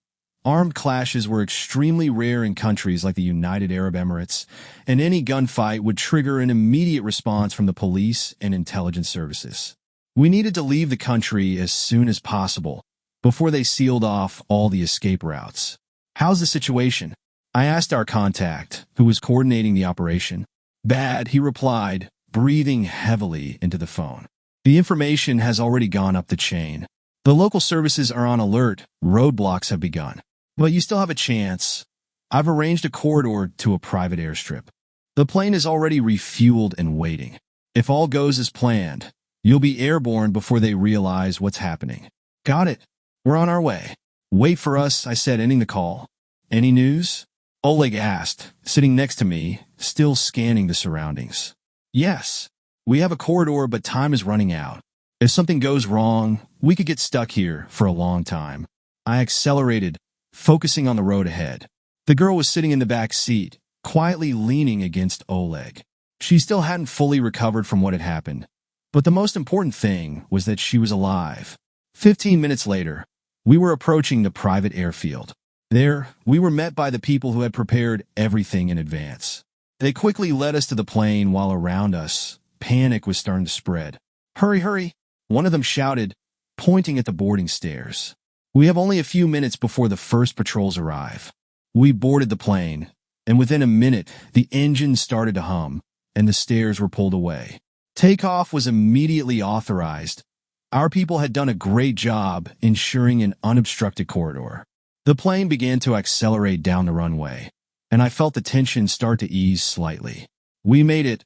Armed clashes were extremely rare in countries like the United Arab Emirates, and any gunfight would trigger an immediate response from the police and intelligence services. We needed to leave the country as soon as possible, before they sealed off all the escape routes. "How's the situation?" I asked our contact, who was coordinating the operation. "Bad," he replied, breathing heavily into the phone. "The information has already gone up the chain. The local services are on alert, roadblocks have begun. But you still have a chance. I've arranged a corridor to a private airstrip. The plane is already refueled and waiting. If all goes as planned, you'll be airborne before they realize what's happening." "Got it. We're on our way." "Wait for us," I said, ending the call. "Any news?" Oleg asked, sitting next to me, still scanning the surroundings. "Yes. We have a corridor, but time is running out. If something goes wrong, we could get stuck here for a long time." I accelerated, focusing on the road ahead. The girl was sitting in the back seat, quietly leaning against Oleg. She still hadn't fully recovered from what had happened, but the most important thing was that she was alive. 15 minutes later, we were approaching the private airfield. There, we were met by the people who had prepared everything in advance. They quickly led us to the plane while around us, panic was starting to spread. "Hurry, hurry," one of them shouted, pointing at the boarding stairs. "We have only a few minutes before the first patrols arrive." We boarded the plane, and within a minute, the engine started to hum, and the stairs were pulled away. Takeoff was immediately authorized. Our people had done a great job ensuring an unobstructed corridor. The plane began to accelerate down the runway, and I felt the tension start to ease slightly. "We made it."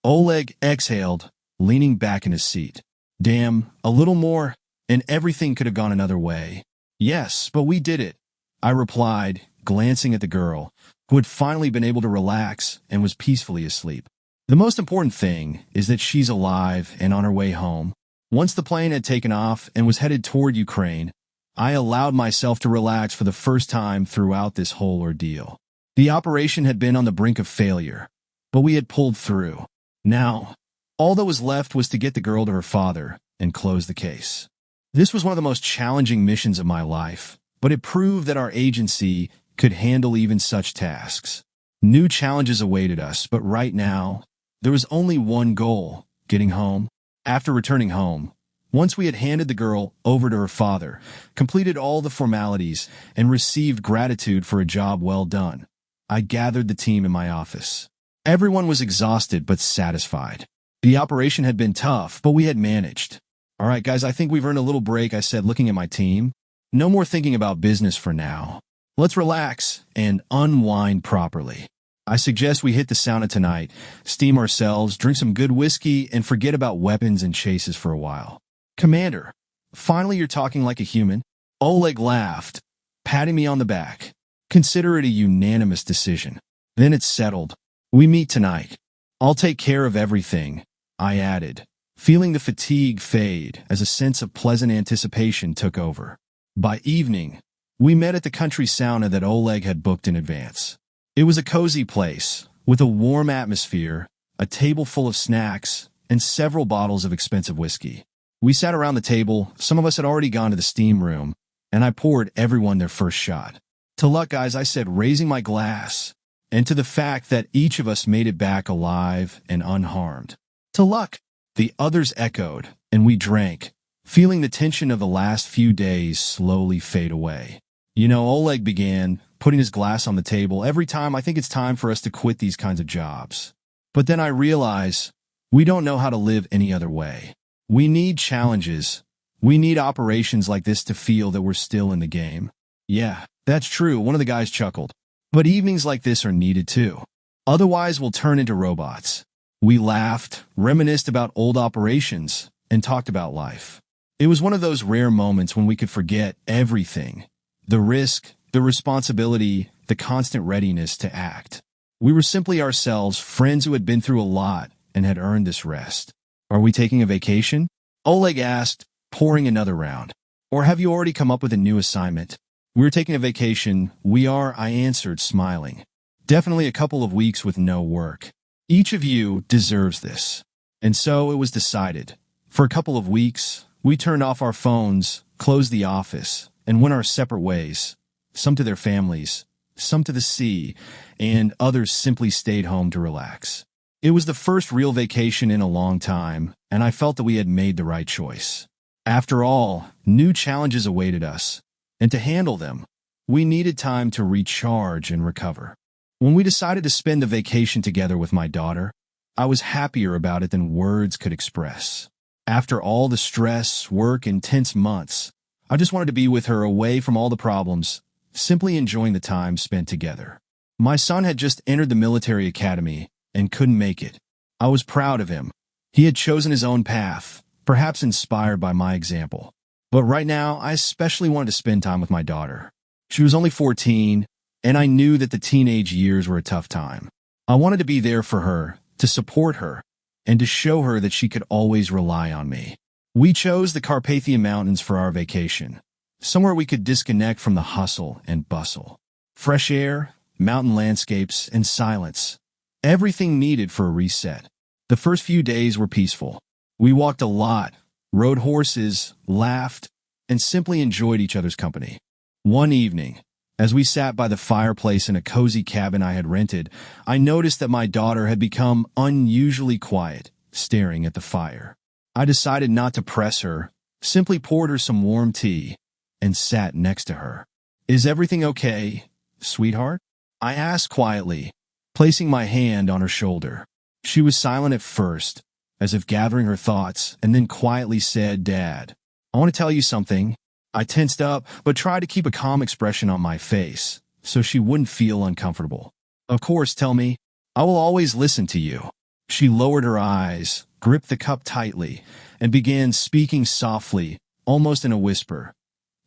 Oleg exhaled, leaning back in his seat. "Damn, a little more, and everything could have gone another way." "Yes, but we did it," I replied, glancing at the girl, who had finally been able to relax and was peacefully asleep. "The most important thing is that she's alive and on her way home." Once the plane had taken off and was headed toward Ukraine, I allowed myself to relax for the first time throughout this whole ordeal. The operation had been on the brink of failure, but we had pulled through. Now, all that was left was to get the girl to her father and close the case. This was one of the most challenging missions of my life, but it proved that our agency could handle even such tasks. New challenges awaited us, but right now, there was only one goal: getting home. After returning home, once we had handed the girl over to her father, completed all the formalities, and received gratitude for a job well done, I gathered the team in my office. Everyone was exhausted but satisfied. The operation had been tough, but we had managed. All right, guys, I think we've earned a little break, I said, looking at my team. No more thinking about business for now. Let's relax and unwind properly. I suggest we hit the sauna tonight, steam ourselves, drink some good whiskey, and forget about weapons and chases for a while. Commander, finally you're talking like a human. Oleg laughed, patting me on the back. Consider it a unanimous decision. Then it's settled. We meet tonight. I'll take care of everything, I added, feeling the fatigue fade as a sense of pleasant anticipation took over. By evening, we met at the country sauna that Oleg had booked in advance. It was a cozy place, with a warm atmosphere, a table full of snacks, and several bottles of expensive whiskey. We sat around the table, some of us had already gone to the steam room, and I poured everyone their first shot. To luck, guys, I said, raising my glass, and to the fact that each of us made it back alive and unharmed. To luck, the others echoed, and we drank, feeling the tension of the last few days slowly fade away. You know, Oleg began, putting his glass on the table. Every time I think it's time for us to quit these kinds of jobs. But then I realize we don't know how to live any other way. We need challenges. We need operations like this to feel that we're still in the game. Yeah, that's true, one of the guys chuckled. But evenings like this are needed too. Otherwise, we'll turn into robots. We laughed, reminisced about old operations, and talked about life. It was one of those rare moments when we could forget everything. The risk, the responsibility, the constant readiness to act. We were simply ourselves, friends who had been through a lot and had earned this rest. Are we taking a vacation? Oleg asked, pouring another round. Or have you already come up with a new assignment? We're taking a vacation. We are, I answered, smiling. Definitely a couple of weeks with no work. Each of you deserves this. And so it was decided. For a couple of weeks, we turned off our phones, closed the office, and went our separate ways, some to their families, some to the sea, and others simply stayed home to relax. It was the first real vacation in a long time, and I felt that we had made the right choice. After all, new challenges awaited us, and to handle them, we needed time to recharge and recover. When we decided to spend the vacation together with my daughter, I was happier about it than words could express. After all the stress, work, and tense months, I just wanted to be with her away from all the problems, simply enjoying the time spent together. My son had just entered the military academy and couldn't make it. I was proud of him. He had chosen his own path, perhaps inspired by my example. But right now, I especially wanted to spend time with my daughter. She was only 14, and I knew that the teenage years were a tough time. I wanted to be there for her, to support her, and to show her that she could always rely on me. We chose the Carpathian Mountains for our vacation, somewhere we could disconnect from the hustle and bustle. Fresh air, mountain landscapes, and silence. Everything needed for a reset. The first few days were peaceful. We walked a lot, rode horses, laughed, and simply enjoyed each other's company. One evening, as we sat by the fireplace in a cozy cabin I had rented, I noticed that my daughter had become unusually quiet, staring at the fire. I decided not to press her, simply poured her some warm tea, and sat next to her. Is everything okay, sweetheart? I asked quietly, placing my hand on her shoulder. She was silent at first, as if gathering her thoughts, and then quietly said, Dad, I want to tell you something. I tensed up, but tried to keep a calm expression on my face, so she wouldn't feel uncomfortable. Of course, tell me. I will always listen to you. She lowered her eyes, gripped the cup tightly, and began speaking softly, almost in a whisper.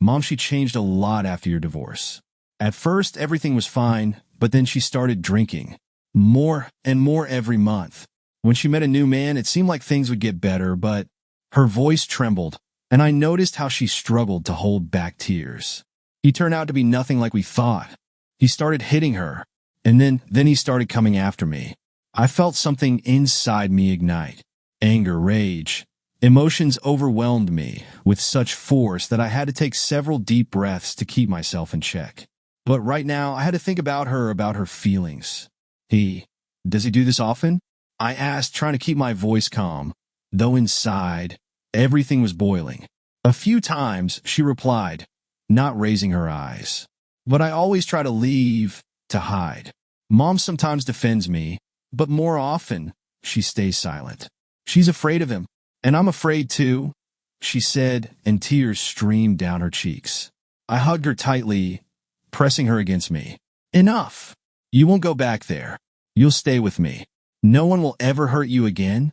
Mom, she changed a lot after your divorce. At first, everything was fine, but then she started drinking. More and more every month. When she met a new man, it seemed like things would get better, but her voice trembled, and I noticed how she struggled to hold back tears. He turned out to be nothing like we thought. He started hitting her, and then he started coming after me. I felt something inside me ignite. Anger, rage. Emotions overwhelmed me with such force that I had to take several deep breaths to keep myself in check. But right now, I had to think about her feelings. Does he do this often? I asked, trying to keep my voice calm, though inside, everything was boiling. A few times, she replied, not raising her eyes. But I always try to leave, to hide. Mom sometimes defends me, but more often, she stays silent. She's afraid of him, and I'm afraid too, she said, and tears streamed down her cheeks. I hugged her tightly, pressing her against me. Enough. You won't go back there. You'll stay with me. No one will ever hurt you again.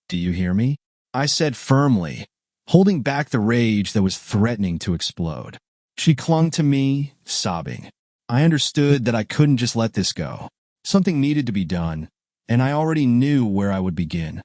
Do you hear me? I said firmly, holding back the rage that was threatening to explode. She clung to me, sobbing. I understood that I couldn't just let this go. Something needed to be done, and I already knew where I would begin.